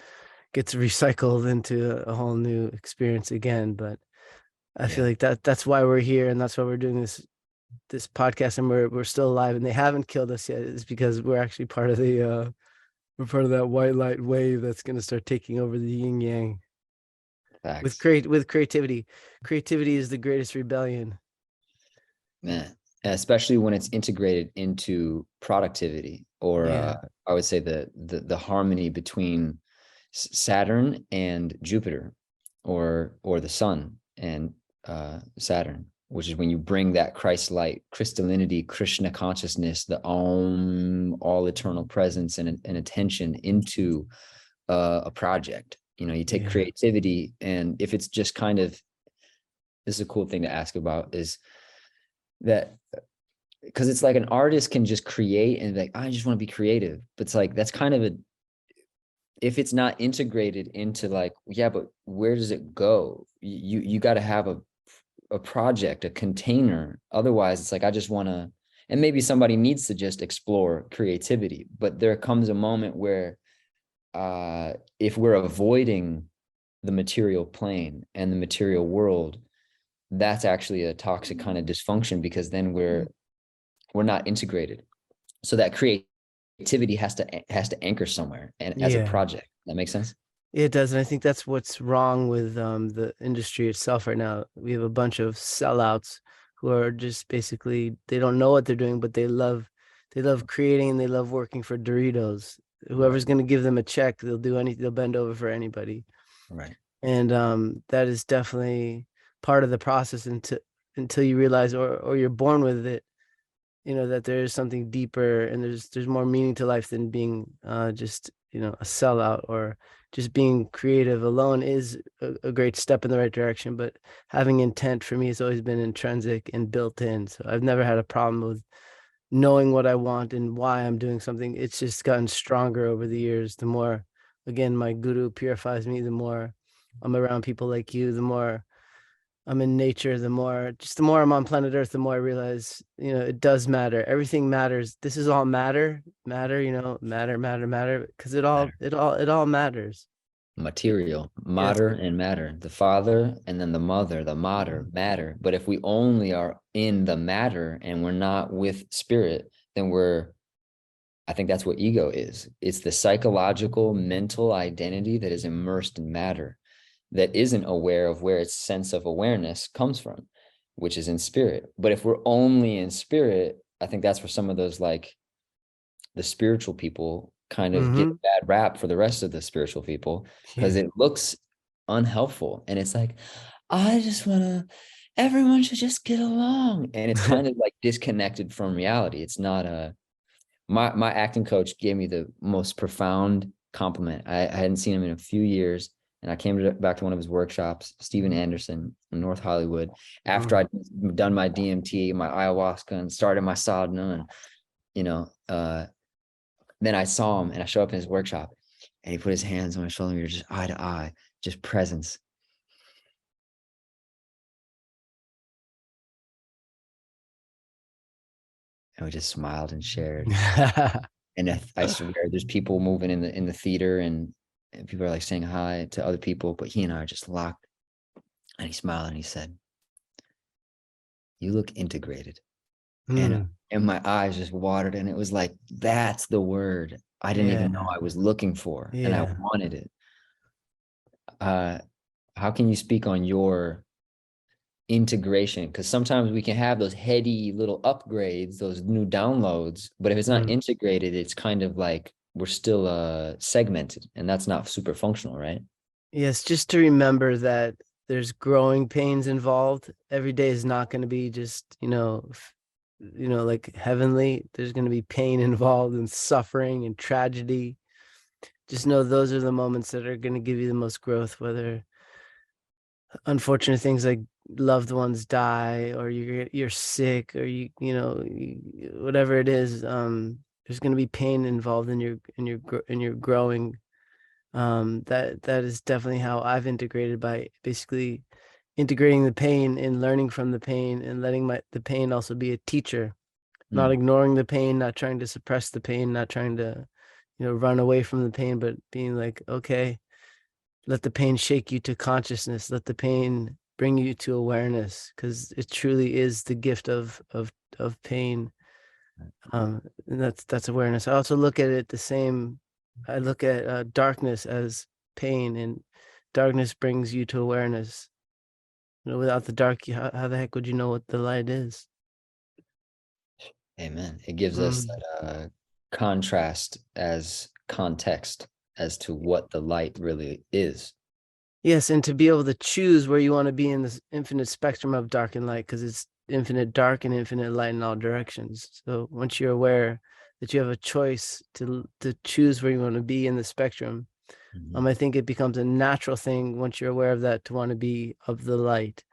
gets recycled into a whole new experience again. But I feel like that's why we're here, and that's why we're doing this podcast, and we're still alive, and they haven't killed us yet. Is because we're actually part of the we're part of that white light wave that's going to start taking over the yin yang. Facts. With creativity. Creativity is the greatest rebellion. Man, especially when it's integrated into productivity, or I would say the harmony between Saturn and Jupiter, or the sun and Saturn, which is when you bring that Christ light, crystallinity, Krishna consciousness, the all eternal presence and attention into a project. You take creativity, and if it's just kind of, this is a cool thing to ask about, is that, because it's like an artist can just create and be like, I just want to be creative, but it's like, that's kind of if it's not integrated into like, but where does it go? You got to have a project, a container. Otherwise it's like, I just want to, and maybe somebody needs to just explore creativity, but there comes a moment where if we're avoiding the material plane and the material world, that's actually a toxic kind of dysfunction, because then we're not integrated. So that creativity has to anchor somewhere, and as a project. That makes sense? It does. And I think that's what's wrong with the industry itself right now. We have a bunch of sellouts who are just basically, they don't know what they're doing, but they love creating, and they love working for Doritos. Whoever's going to give them a check, they'll do anything, they'll bend over for anybody. Right. And that is definitely part of the process until you realize, or you're born with it, that there is something deeper, and there's more meaning to life than being just a sellout, or just being creative alone is a great step in the right direction. But having intent for me has always been intrinsic and built in. So I've never had a problem with knowing what I want and why I'm doing something. It's just gotten stronger over the years. The more, again, my guru purifies me, the more I'm around people like you, the more I'm in nature, the more I'm on planet Earth, the more I realize, it does matter. Everything matters. This is all matter, matter, because it all matters. Material, matter, and matter, the father, and then the mother, the matter. But if we only are in the matter and we're not with spirit, then I think that's what ego is. It's the psychological, mental identity that is immersed in matter, that isn't aware of where its sense of awareness comes from, which is in spirit. But if we're only in spirit, I think that's where some of those, like, the spiritual people kind of get a bad rap for the rest of the spiritual people, because it looks unhelpful, and it's like, I just want to, everyone should just get along, and it's kind of like disconnected from reality. It's not my acting coach gave me the most profound compliment. I hadn't seen him in a few years, and I came back to one of his workshops, Steven Anderson in North Hollywood, after I'd done my DMT, my ayahuasca, and started my sadhana, and then I saw him, and I showed up in his workshop, And he put his hands on my shoulder. We were just eye to eye, just presence. And we just smiled and shared. And I swear, there's people moving in the theater, and people are like saying hi to other people, but he and I are just locked. And he smiled and he said, "You look integrated." And my eyes just watered, and it was like, that's the word I didn't even know I was looking for, and I wanted it. How can you speak on your integration? Because sometimes we can have those heady little upgrades, those new downloads, but if it's not integrated, it's kind of like we're still segmented, and that's not super functional, right? Yes, just to remember that there's growing pains involved. Every day is not going to be just, like heavenly. There's going to be pain involved and suffering and tragedy. Just know those are the moments that are going to give you the most growth, whether unfortunate things like loved ones die, or you're sick, or whatever it is. There's going to be pain involved in your growing. That is definitely how I've integrated, by basically integrating the pain and learning from the pain, and letting the pain also be a teacher, not ignoring the pain, not trying to suppress the pain, not trying to, run away from the pain, but being like, okay, let the pain shake you to consciousness, let the pain bring you to awareness, because it truly is the gift of pain. And that's awareness. I also look at it the same. I look at darkness as pain, and darkness brings you to awareness. Without the dark, how the heck would you know what the light is? Amen. It gives us that contrast as context as to what the light really is. Yes, and to be able to choose where you want to be in this infinite spectrum of dark and light, because it's infinite dark and infinite light in all directions. So once you're aware that you have a choice to choose where you want to be in the spectrum, I think it becomes a natural thing once you're aware of that to want to be of the light,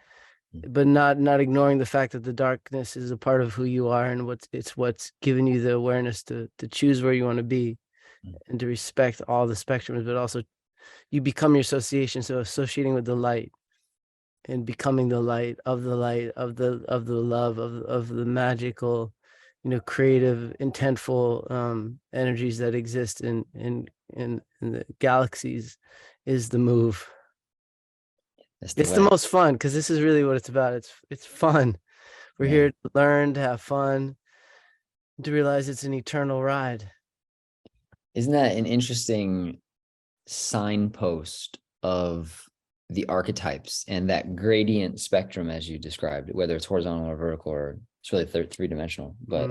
but not ignoring the fact that the darkness is a part of who you are, and what's given you the awareness to choose where you want to be, and to respect all the spectrums, but also you become your association. So associating with the light and becoming the light of the love of the magical, creative, intentful energies that exist in the galaxies is the move. It's The most fun, because this is really what it's about. It's fun. We're here to learn, to have fun, to realize it's an eternal ride. Isn't that an interesting signpost of the archetypes and that gradient spectrum, as you described, whether it's horizontal or vertical, or it's really three-dimensional, but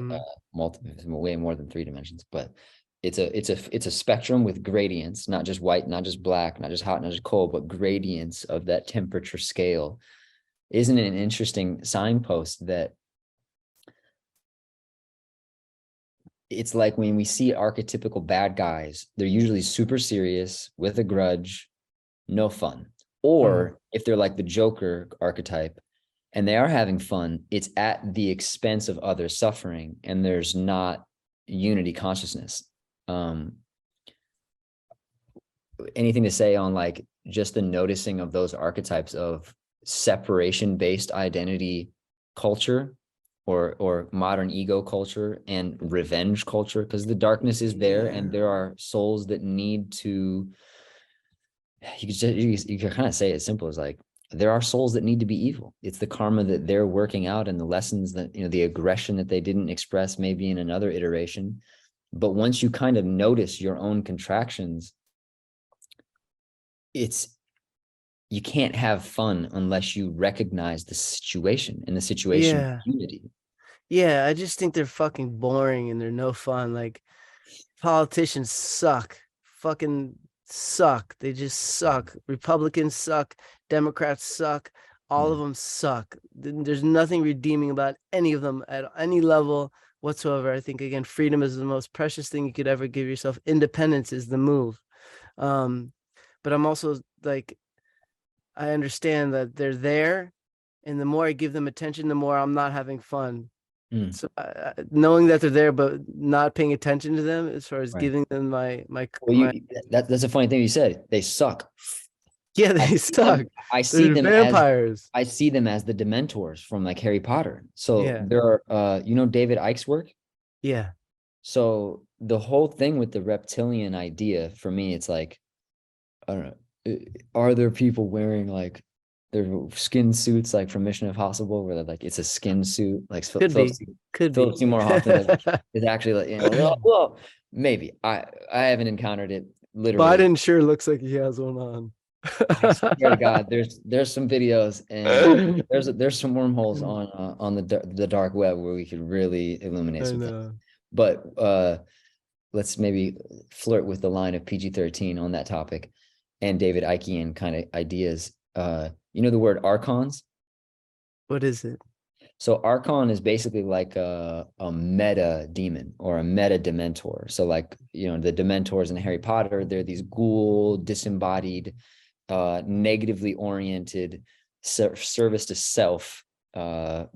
multiple, way more than 3 dimensions. But it's a spectrum with gradients, not just white, not just black, not just hot, not just cold, but gradients of that temperature scale. Isn't it an interesting signpost that it's like when we see archetypical bad guys, they're usually super serious with a grudge, no fun. Or if they're like the Joker archetype and they are having fun, it's at the expense of others suffering, and there's not unity consciousness. Anything to say on like just the noticing of those archetypes of separation-based identity culture, or modern ego culture and revenge culture? Because the darkness is there, and there are souls that need to, you can kind of say it as simple as like, there are souls that need to be evil. It's the karma that they're working out, and the lessons that, the aggression that they didn't express maybe in another iteration. But once you kind of notice your own contractions, you can't have fun unless you recognize the situation, and the situation of unity. Yeah, I just think they're fucking boring and they're no fun. Like, politicians suck. Fucking suck. They just suck. Republicans suck. Democrats suck. All of them suck. There's nothing redeeming about any of them at any level whatsoever. I think, again, freedom is the most precious thing you could ever give yourself. Independence is the move. But I'm also like, I understand that they're there, and the more I give them attention, the more I'm not having fun. Mm. So knowing that they're there, but not paying attention to them as far as Right. giving them my Well, my that's a funny thing you said. They suck. yeah, I they see them, suck. I see They're them as vampires. I see them as the Dementors from like Harry Potter. So Yeah, there are David Icke's work. yeah. So the whole thing with the reptilian idea for me, it's like, I don't know, are there people wearing like their skin suits like from Mission Impossible where they're like it's a skin suit like Could be, could Philip be. Seymour Hoffman is actually like, well, maybe I haven't encountered it literally. Biden sure looks like he has one on. I swear to God, there's some videos and there's some wormholes on the dark web where we could really illuminate I some things. know. But let's maybe flirt with the line of PG-13 on that topic and David Ickean kind of ideas. The word archons? What is it? So archon is basically like a meta demon or a meta dementor. So like, the dementors in Harry Potter, they're these ghoul, disembodied, negatively oriented, service to self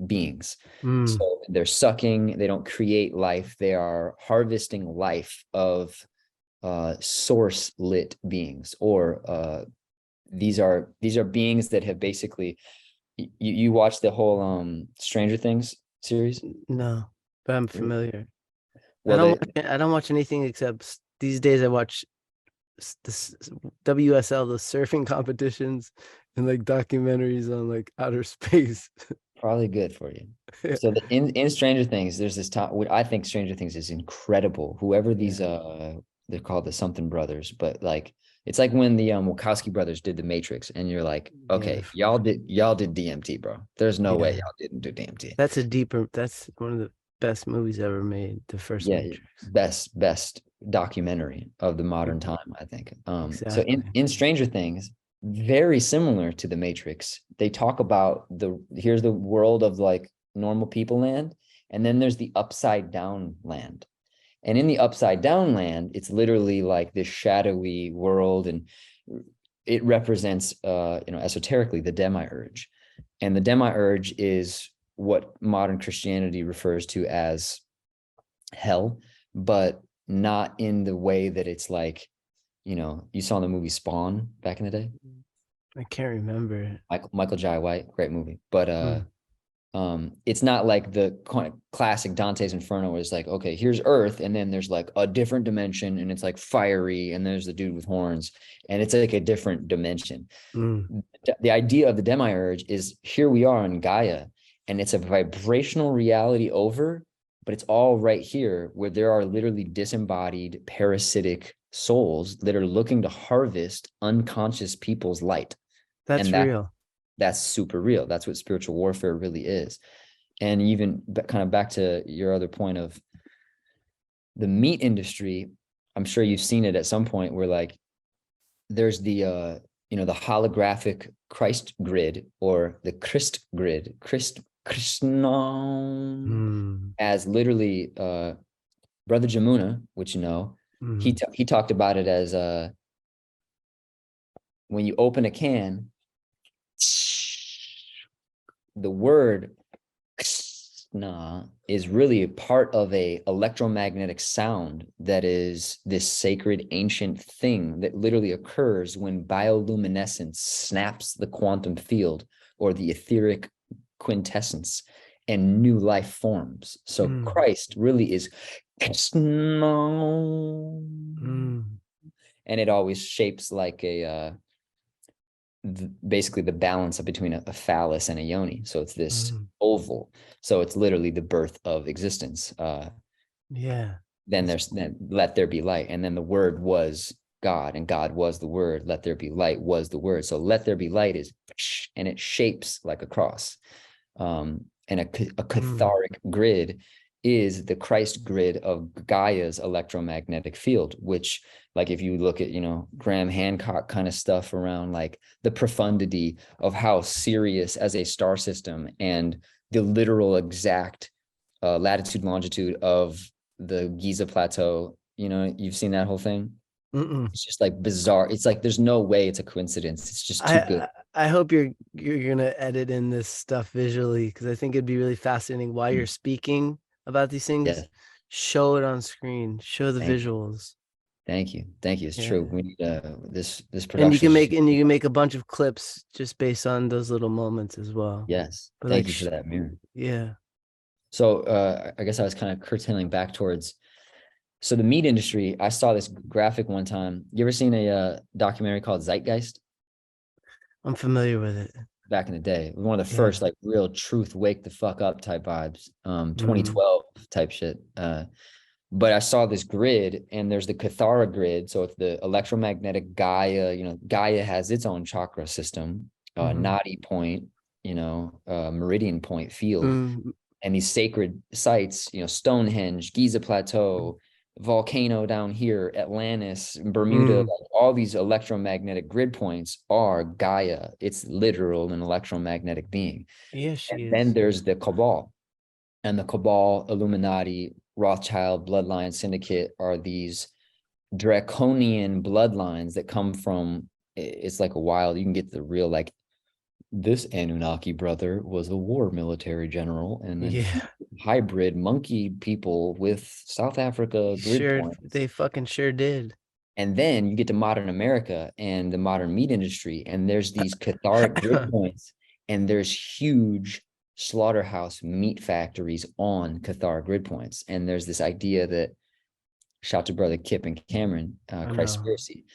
beings. Mm, So they're sucking, they don't create life, they are harvesting life of source lit beings, or these are beings that have basically you watch the whole Stranger Things series. no, but I'm familiar. Well, I don't watch anything except these days I watch this WSL, the surfing competitions and like documentaries on like outer space. probably good for you. Yeah. So in Stranger Things, there's this top. What I think Stranger Things is incredible. Whoever these they're called the something brothers, but like it's like when the Wachowski brothers did the Matrix, and you're like, okay, y'all did DMT, bro. There's no way y'all didn't do DMT. That's one of the best movies ever made, the first Yeah, Matrix. best documentary of the modern time, I think. So Exactly. in Stranger Things, very similar to the Matrix, they talk about here's the world of like normal people land, and then there's the upside down land. And in the upside down land, it's literally like this shadowy world, and it represents esoterically the demiurge. And the demiurge is what modern Christianity refers to as hell, but not in the way that it's like, you saw in the movie Spawn back in the day. I can't remember. Michael Jai White, great movie. But it's not like the classic Dante's Inferno where it's like, okay, here's Earth, and then there's like a different dimension, and it's like fiery, and there's the dude with horns, and it's like a different dimension. The idea of the demiurge is here we are in Gaia, and it's a vibrational reality but it's all right here where there are literally disembodied parasitic souls that are looking to harvest unconscious people's light. That's real. That's super real. That's what spiritual warfare really is. And even kind of back to your other point of the meat industry, I'm sure you've seen it at some point where like there's the the holographic Christ grid or the Christ grid, Krishna, as literally Brother Jamuna, which he talked about it as when you open a can, the word is really a part of a electromagnetic sound that is this sacred ancient thing that literally occurs when bioluminescence snaps the quantum field or the etheric quintessence and new life forms. So Christ really is and it always shapes like basically the balance between a phallus and a yoni. So it's this oval. So it's literally the birth of existence. Then let there be light. And then the word was God, and God was the word. Let there be light was the word. So let there be light is, and it shapes like a cross. And a catharic grid is the Christ grid of Gaia's electromagnetic field, which, like, if you look at, Graham Hancock kind of stuff around like the profundity of how Sirius as a star system and the literal exact latitude, longitude of the Giza Plateau, you've seen that whole thing? Mm-mm. It's just like bizarre. It's like there's no way it's a coincidence. It's just too good. I hope you're gonna edit in this stuff visually, because I think it'd be really fascinating while you're speaking about these Yeah. things. Show it on screen. Show the Thank you. visuals. Thank you. Thank you. It's Yeah. true. We need this And production. you can make a bunch of clips just based on those little moments as well. Yes. But Thank like you for that, Mirror. yeah. So I guess I was kind of curtailing back towards, so the meat industry. I saw this graphic one time. You ever seen a documentary called Zeitgeist? I'm familiar with it. Back in the day, it was one of the Yeah. first like real truth wake the fuck up type vibes, 2012 type shit. But I saw this grid, and there's the Kathara grid. So it's the electromagnetic Gaia. Gaia has its own chakra system, Nadi point, meridian point field, Mm, and these sacred sites, Stonehenge, Giza Plateau, volcano down here, Atlantis, Bermuda, mm. like all these electromagnetic grid points are Gaia. It's literal an electromagnetic being. Yeah, she And then is. there's the Cabal, and the Cabal, Illuminati, Rothschild, Bloodline Syndicate are these draconian bloodlines that come from, it's like a wild, you can get the real, like, this Anunnaki brother was a war military general, and then Yeah. hybrid monkey people with South Africa grid Sure, points. they fucking sure did. And then you get to modern America and the modern meat industry, and there's these catharic grid points, and there's huge slaughterhouse meat factories on catharic grid points. And there's this idea that, shout to brother Kip and Cameron, Christspiracy.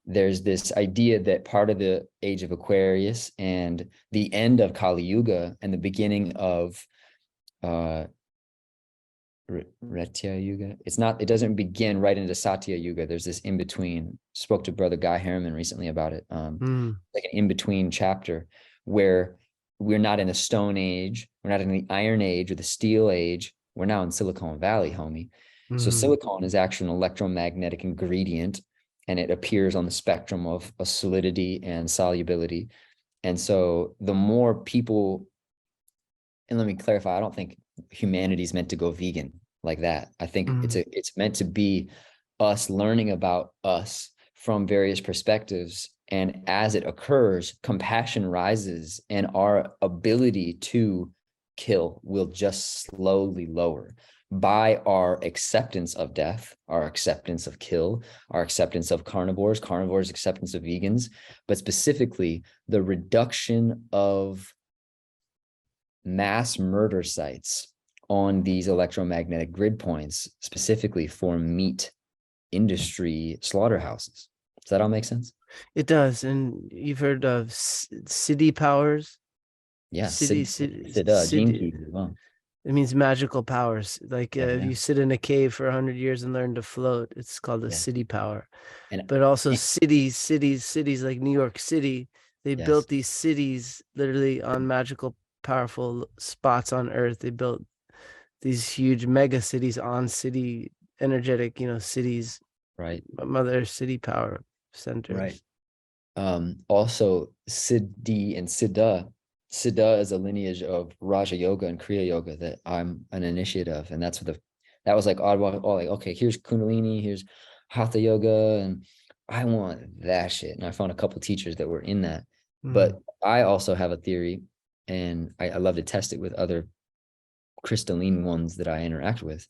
There's this idea that part of the age of Aquarius and the end of Kali Yuga and the beginning of Retya Yuga. It doesn't begin right into Satya Yuga. There's this in between. Spoke to brother Guy Harriman recently about it. Like an in between chapter where we're not in the Stone Age, we're not in the Iron Age or the Steel Age. We're now in Silicon Valley, homie. So silicon is actually an electromagnetic ingredient, and it appears on the spectrum of solidity and solubility. And so the more people, and let me clarify, I don't think humanity is meant to go vegan like that. I think it's meant to be us learning about us from various perspectives, and as it occurs, compassion rises, and our ability to kill will just slowly lower by our acceptance of death, our acceptance of kill, our acceptance of carnivores, acceptance of vegans, but specifically the reduction of mass murder sites on these electromagnetic grid points, specifically for meat industry slaughterhouses. Does that all make sense? It does. And you've heard of city powers? Yeah, City. Gene keys as well. It means magical powers. Like if you sit in a cave for 100 years and learn to float, it's called a city power. But also cities like New York City, they built these cities literally on magical, powerful spots on Earth. They built these huge mega cities on city energetic, cities, right? Mother city power centers. Right. Also, Siddhi and Siddha. Siddha is a lineage of Raja Yoga and Kriya Yoga that I'm an initiate of, and that's what that was like oddball. Oh, like, okay, here's Kundalini, here's Hatha Yoga, and I want that shit. And I found a couple teachers that were in that. But I also have a theory, and I love to test it with other crystalline ones that I interact with.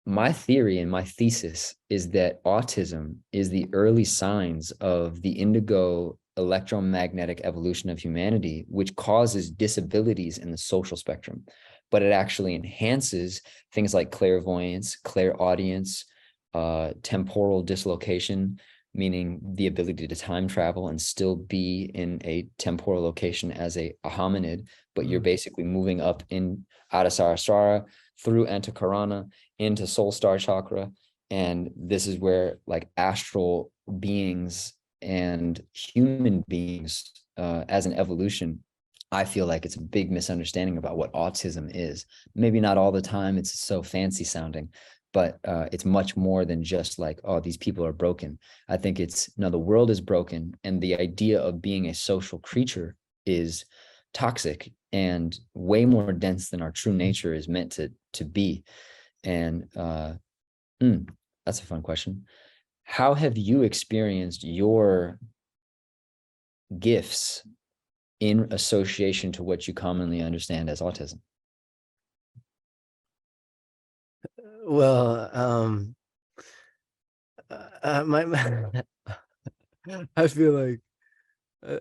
My theory and my thesis is that autism is the early signs of the indigo electromagnetic evolution of humanity, which causes disabilities in the social spectrum, but it actually enhances things like clairvoyance, clairaudience, temporal dislocation, meaning the ability to time travel and still be in a temporal location as a hominid, but you're basically moving up in out of Sarasara through Antakarana into soul star chakra. And this is where like astral beings and human beings as an evolution, I feel like it's a big misunderstanding about what autism is. Maybe not all the time, it's so fancy sounding, but it's much more than just like, oh, these people are broken. I think it's, no, the world is broken, and the idea of being a social creature is toxic and way more dense than our true nature is meant to be. And that's a fun question. how have you experienced your gifts in association to what you commonly understand as autism? Well, my I feel like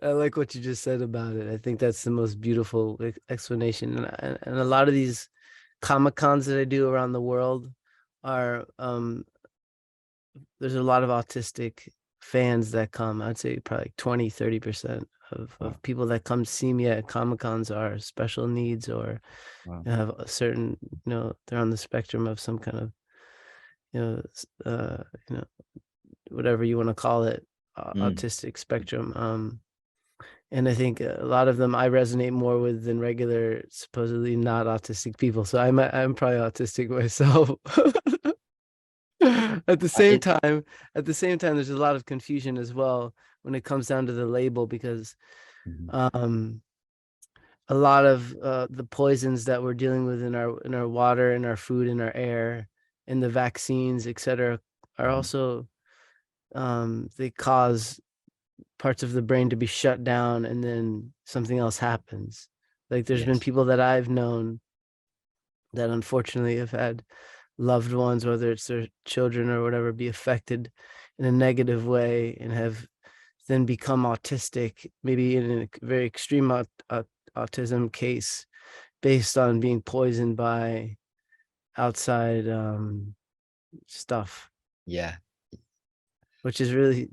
I like what you just said about it. I think that's the most beautiful explanation. And a lot of these Comic Cons that I do around the world are there's a lot of autistic fans that come. I'd say probably like 20-30% of people that come see me at Comic Cons are special needs or Wow. have a certain, they're on the spectrum of some kind of, whatever you want to call it, autistic spectrum. And I think a lot of them I resonate more with than regular, supposedly not autistic people. So I'm probably autistic myself. At the same It, time, there's a lot of confusion as well when it comes down to the label because um a lot of the poisons that we're dealing with in our water, in our food, in our air, in the vaccines, etc., are also they cause parts of the brain to be shut down and then something else happens. Like there's been yes, people that I've known that unfortunately have had loved ones, whether it's their children or whatever, be affected in a negative way and have then become autistic, maybe in a very extreme autism case based on being poisoned by outside stuff, yeah, which is really,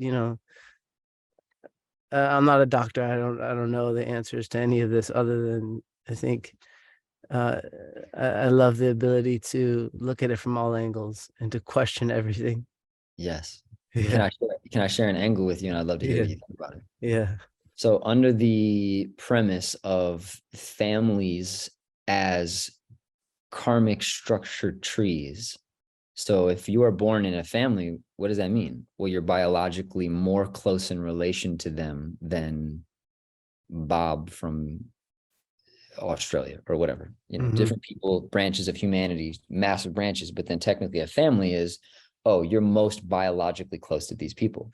I'm not a doctor. I don't know the answers to any of this other than I think uh, I love the ability to look at it from all angles and to question everything. yes. Yeah, Can I share an angle with you? And I'd love to hear yeah, what you think about it. yeah. So under the premise of families as karmic structured trees. So if you are born in a family, what does that mean? Well, you're biologically more close in relation to them than Bob from Australia or whatever. Hmm. Different people, branches of humanity, massive branches, but then technically a family is, oh, you're most biologically close to these people.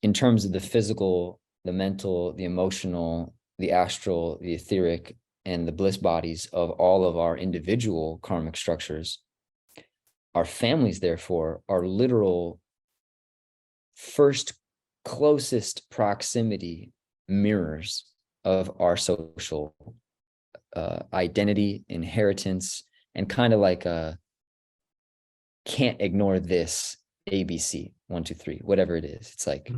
In terms of the physical, the mental, the emotional, the astral, the etheric, and the bliss bodies of all of our individual karmic structures, our families, therefore, are literal first closest proximity mirrors of our social identity, inheritance, and kind of like a can't ignore this ABC 1, 2, 3, whatever it is. It's like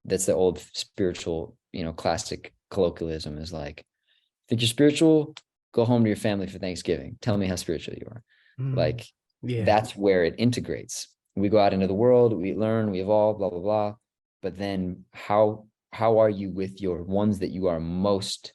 that's the old spiritual, classic colloquialism is like, think you're spiritual, go home to your family for Thanksgiving. Tell me how spiritual you are. Like Yeah. that's where it integrates. We go out into the world, we learn, we evolve, blah, blah, blah. But then how are you with your ones that you are most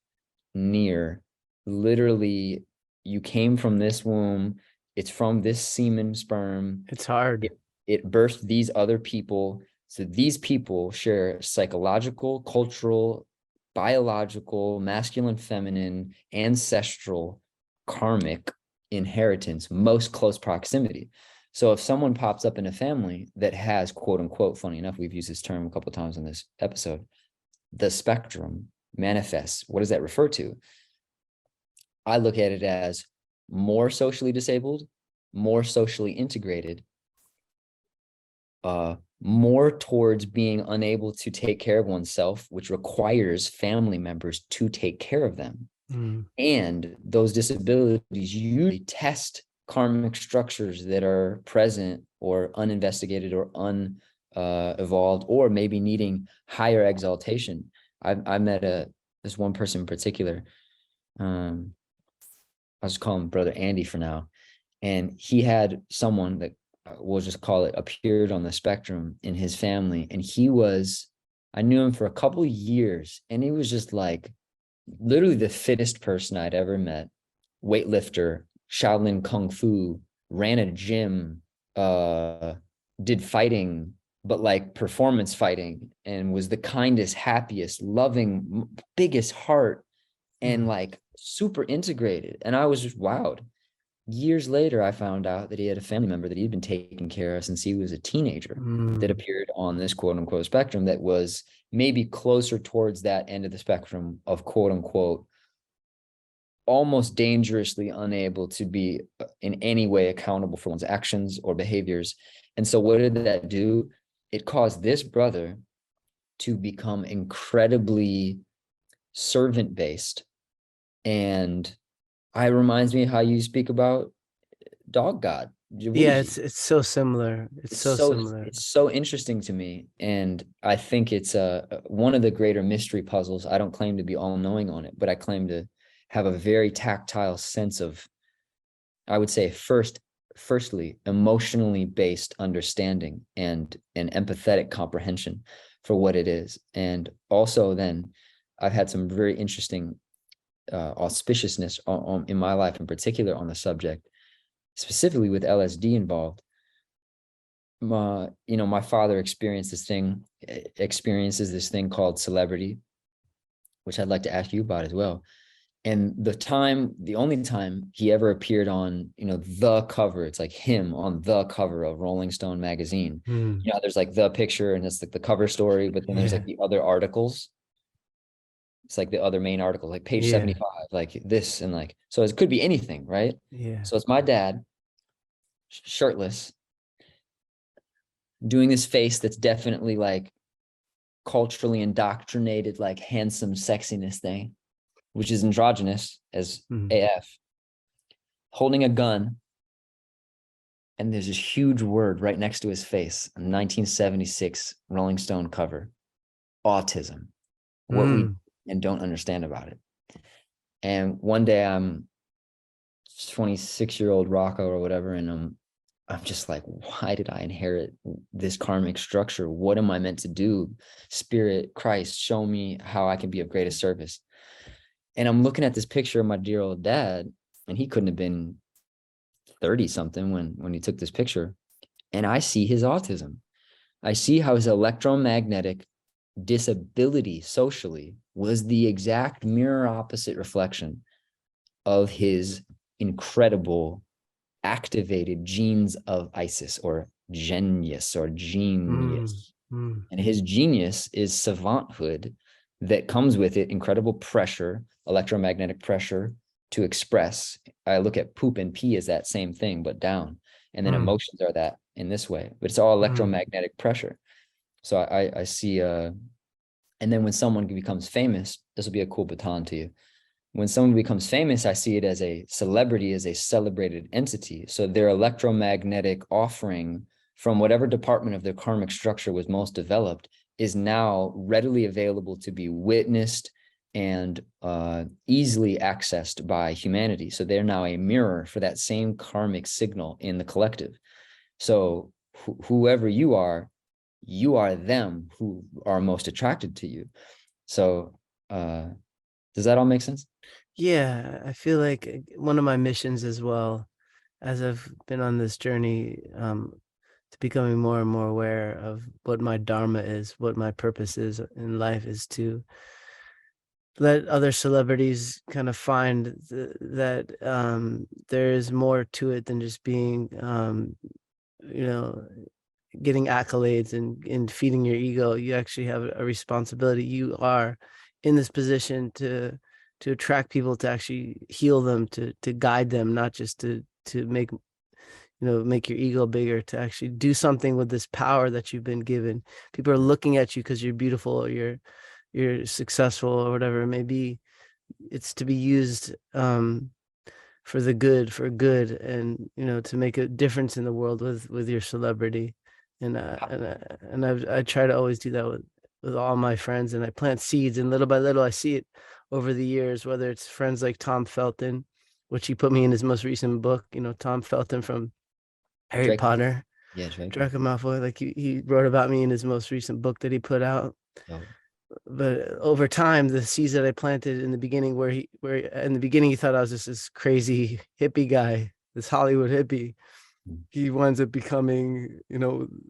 near? Literally, you came from this womb, it's from this semen sperm. It's hard. It birthed these other people. So these people share psychological, cultural, biological, masculine, feminine, ancestral, karmic inheritance, most close proximity. So if someone pops up in a family that has, quote unquote, funny enough, we've used this term a couple of times in this episode, the spectrum manifests. What does that refer to? I look at it as more socially disabled, more socially integrated, more towards being unable to take care of oneself, which requires family members to take care of them. And those disabilities usually test karmic structures that are present or uninvestigated or unevolved, or maybe needing higher exaltation. I met this one person in particular. I'll just call him Brother Andy for now. And he had someone that we'll just call it appeared on the spectrum in his family. And I knew him for a couple of years, and he was just like literally the fittest person I'd ever met. Weightlifter, Shaolin Kung Fu, ran a gym, did fighting, but like performance fighting, and was the kindest, happiest, loving, biggest heart, and like super integrated. And I was just wowed. Years later, I found out that he had a family member that he'd been taking care of since he was a teenager that appeared on this quote unquote spectrum that was maybe closer towards that end of the spectrum of quote unquote almost dangerously unable to be in any way accountable for one's actions or behaviors. And so what did that do? It caused this brother to become incredibly servant based. And it reminds me how you speak about dog god. Yeah, it's so similar. It's so similar. It's so interesting to me, and I think it's one of the greater mystery puzzles. I don't claim to be all knowing on it, but I claim to have a very tactile sense of, I would say, firstly, emotionally based understanding and an empathetic comprehension for what it is. And also then I've had some very interesting auspiciousness in my life in particular on the subject, specifically with LSD involved. My father experiences this thing called celebrity, which I'd like to ask you about as well. And the only time he ever appeared on, the cover, it's like him on the cover of Rolling Stone magazine. There's like the picture and it's like the cover story, but then there's like the other articles. It's like the other main article, like page 75, like this, and like, so it could be anything, right? Yeah. So it's my dad, shirtless, doing this face that's definitely like culturally indoctrinated, like handsome sexiness thing, which is androgynous as AF, holding a gun. And there's this huge word right next to his face, a 1976 Rolling Stone cover, autism, what we and don't understand about it. And one day I'm 26-year-old Rocco or whatever, and I'm just like, why did I inherit this karmic structure? What am I meant to do? Spirit, Christ, show me how I can be of greatest service. And I'm looking at this picture of my dear old dad, and he couldn't have been 30 something when he took this picture. And I see his autism. I see how his electromagnetic disability socially was the exact mirror opposite reflection of his incredible activated genes of Isis or genius. And his genius is savanthood that comes with it incredible pressure, electromagnetic pressure to express. I look at poop and pee as that same thing, but down. And then emotions are that in this way, but it's all electromagnetic pressure. So I see, and then when someone becomes famous, this will be a cool baton to you. When someone becomes famous, I see it as a celebrity, as a celebrated entity. So their electromagnetic offering from whatever department of their karmic structure was most developed is now readily available to be witnessed and easily accessed by humanity. So they're now a mirror for that same karmic signal in the collective. So whoever you are them who are most attracted to you. So does that all make sense? Yeah, I feel like one of my missions as well, as I've been on this journey to becoming more and more aware of what my dharma is, what my purpose is in life, is to let other celebrities kind of find that there is more to it than just being, getting accolades and feeding your ego. You actually have a responsibility. You are in this position to attract people, to actually heal them, to guide them, not just to make make your ego bigger, to actually do something with this power that you've been given. People are looking at you because you're beautiful or you're successful or whatever it may be. It's to be used for the good, and to make a difference in the world with your celebrity. And I try to always do that with all my friends, and I plant seeds, and little by little I see it over the years, whether it's friends like Tom Felton, which he put me in his most recent book, Tom Felton from Harry Potter. Yeah, Draco Malfoy, like he wrote about me in his most recent book that he put out. Oh. But over time, the seeds that I planted in the beginning, where in the beginning he thought I was just this crazy hippie guy, this Hollywood hippie, he winds up becoming,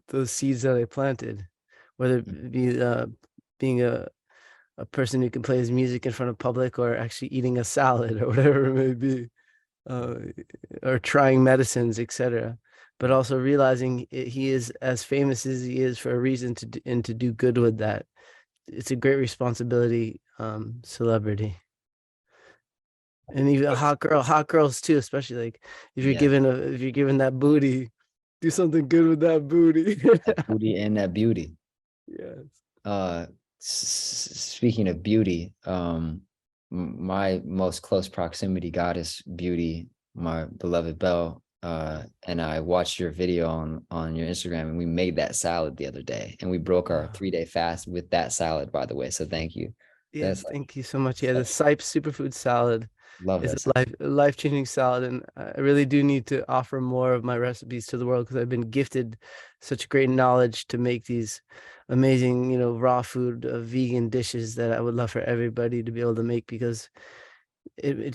those seeds that I planted, whether it be being a person who can play his music in front of public, or actually eating a salad or whatever it may be. uh, or trying medicines, etc. But also realizing he is as famous as he is for a reason and to do good with that. It's a great responsibility, celebrity. And even hot girls too, especially like Yeah, if you're given that booty, do something good with that booty. that booty and that beauty. Yes. uh Speaking of beauty, my most close proximity goddess beauty, my beloved Belle, and I watched your video on your Instagram, and we made that salad the other day, and we broke our 3-day fast with that salad, by the way, so thank you. That's Yes, like thank you so much. Yeah, the such Cipes superfood salad love is that salad. a life-changing salad, and I really do need to offer more of my recipes to the world because I've been gifted such great knowledge to make these amazing, raw food, vegan dishes that I would love for everybody to be able to make because it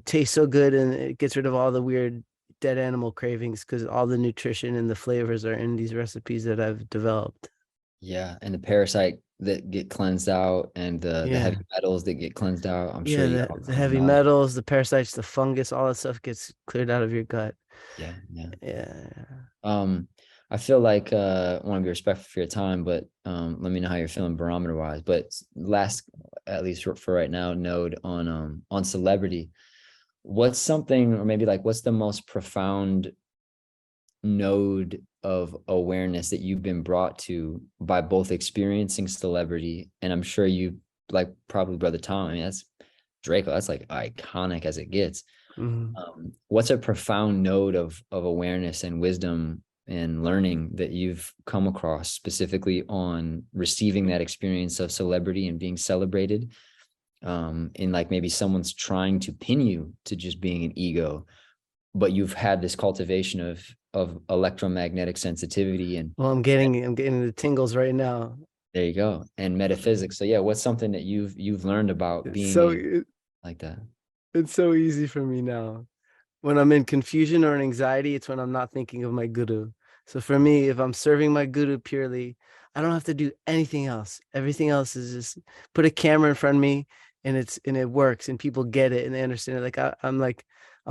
tastes so good and it gets rid of all the weird dead animal cravings because all the nutrition and the flavors are in these recipes that I've developed. Yeah, and the parasite that get cleansed out, and the Yeah. heavy metals that get cleansed out. I'm sure Yeah, you got all the kinds of heavy knowledge. metals, the parasites, the fungus, all that stuff gets cleared out of your gut. Yeah, yeah. Yeah. Um, I feel like I want to be respectful for your time, but let me know how you're feeling barometer wise. But last, at least for right now, node on celebrity. What's something, or maybe like what's the most profound node of awareness that you've been brought to by both experiencing celebrity, and I'm sure you, like, probably Brother Tom. I mean, that's Draco. That's like iconic as it gets. Mhm. What's a profound node of awareness and wisdom and learning that you've come across specifically on receiving that experience of celebrity and being celebrated, in like maybe someone's trying to pin you to just being an ego, but you've had this cultivation of electromagnetic sensitivity and Well, I'm getting the tingles right now. there you go, and metaphysics. So yeah, what's something that you've learned about It's being so a it, like that? it's so easy for me now. When I'm in confusion or in anxiety, it's when I'm not thinking of my guru. So for me, if I'm serving my guru purely, I don't have to do anything else. Everything else is just put a camera in front of me and it works and people get it and they understand it. Like I'm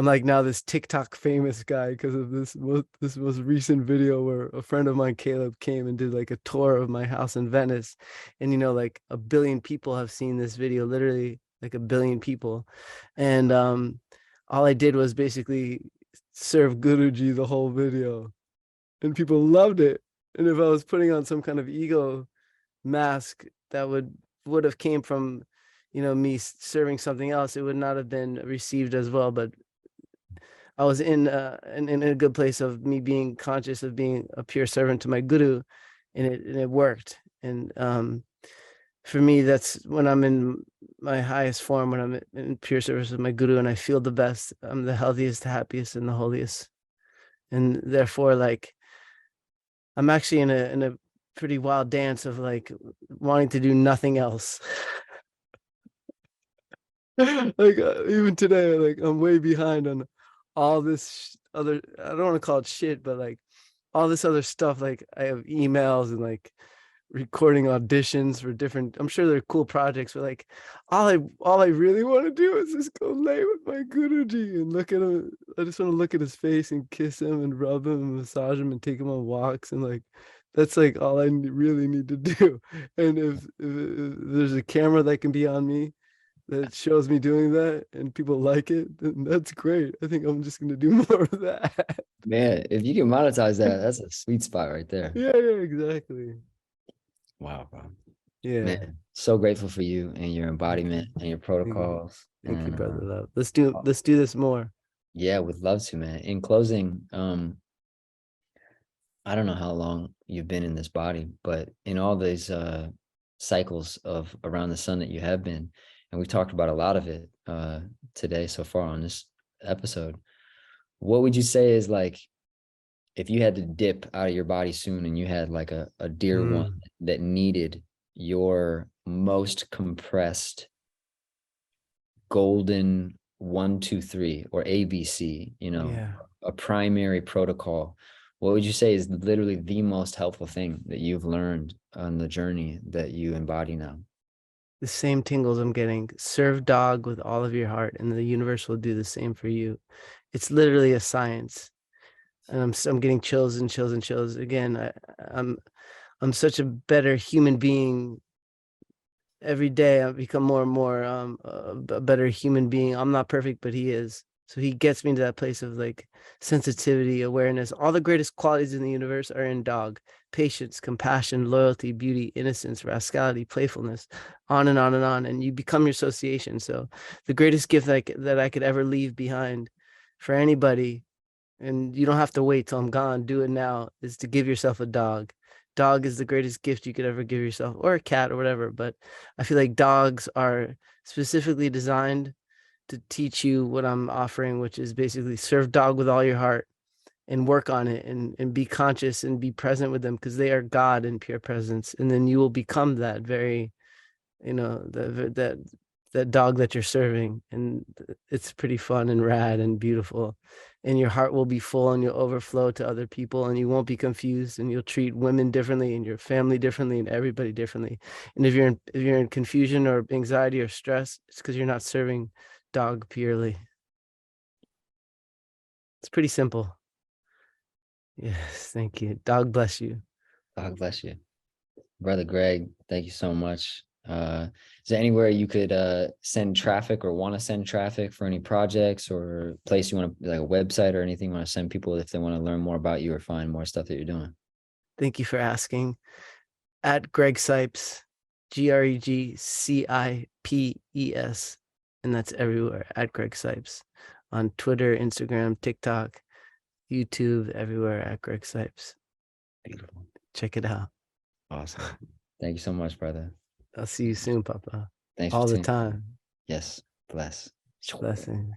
like now this TikTok famous guy because of this most recent video where a friend of mine, Caleb, came and did like a tour of my house in Venice. And like a billion people have seen this video, literally like a billion people. And all I did was basically serve Guruji the whole video, and people loved it. And if I was putting on some kind of ego mask that would have came from, me serving something else, it would not have been received as well. But I was in a good place of me being conscious of being a pure servant to my guru, and it worked. And for me, that's when I'm in my highest form, when I'm in pure service with my guru and I feel the best. I'm the healthiest, the happiest, and the holiest. And therefore, like I'm actually in a pretty wild dance of like wanting to do nothing else. Like even today, like I'm way behind on all this other. I don't want to call it shit, but like all this other stuff. Like I have emails and like recording auditions for different. I'm sure they're cool projects, but like all I really want to do is just go lay with my Guruji and look at him. I just want to look at his face and kiss him and rub him and massage him and take him on walks and like that's like all I really need to do. And if there's a camera that can be on me that shows me doing that and people like it, then that's great. I think I'm just gonna do more of that. Man, if you can monetize that, that's a sweet spot right there. Yeah, exactly. Wow, bro. Yeah. Man, so grateful for you and your Thank you. embodiment and your Thank you. protocols. Thank you, And brother love. uh, Let's do this more. yeah, would love to, man. In closing, I don't know how long you've been in this body, but in all these cycles of around the sun that you have been, and we've talked about a lot of it today so far on this episode, what would you say is like, if you had to dip out of your body soon and you had like a dear one Mm, that needed your most compressed golden 1, 2, 3 or ABC, yeah. a primary protocol, what would you say is literally the most helpful thing that you've learned on the journey that you embody now? the same tingles I'm getting. Serve dog with all of your heart, and the universe will do the same for you. It's literally a science. And I'm getting chills and chills and chills. Again, I'm such a better human being. Every day I become more and more a better human being. I'm not perfect, but he is. So he gets me to that place of like sensitivity, awareness. All the greatest qualities in the universe are in dog: patience, compassion, loyalty, beauty, innocence, rascality, playfulness, on and on and on. And you become your association. So the greatest gift that I could ever leave behind for anybody, and you don't have to wait till I'm gone, do it now, is to give yourself a dog. Dog is the greatest gift you could ever give yourself, or a cat or whatever. But I feel like dogs are specifically designed to teach you what I'm offering, which is basically serve dog with all your heart and work on it, and be conscious and be present with them, because they are God in pure presence. And then you will become that very, that dog that you're serving. And it's pretty fun and rad and beautiful. And your heart will be full, and you'll overflow to other people, and you won't be confused, and you'll treat women differently, and your family differently, and everybody differently. And if you're in confusion or anxiety or stress, it's because you're not serving dog purely. It's pretty simple. Yes, thank you. Dog bless you. God bless you. Brother Greg, thank you so much. Is there anywhere you could send traffic or want to send traffic for any projects, or place you want to, like a website or anything you want to send people if they want to learn more about you or find more stuff that you're doing? Thank you for asking. At Greg Cipes, GregCipes, and that's everywhere. At Greg Cipes, on Twitter, Instagram, TikTok, YouTube, everywhere at Greg Cipes. Beautiful. Check it out. Awesome. Thank you so much, brother. I'll see you soon, Papa. Thanks All for the tuning in. time. Yes. Bless. Blessings.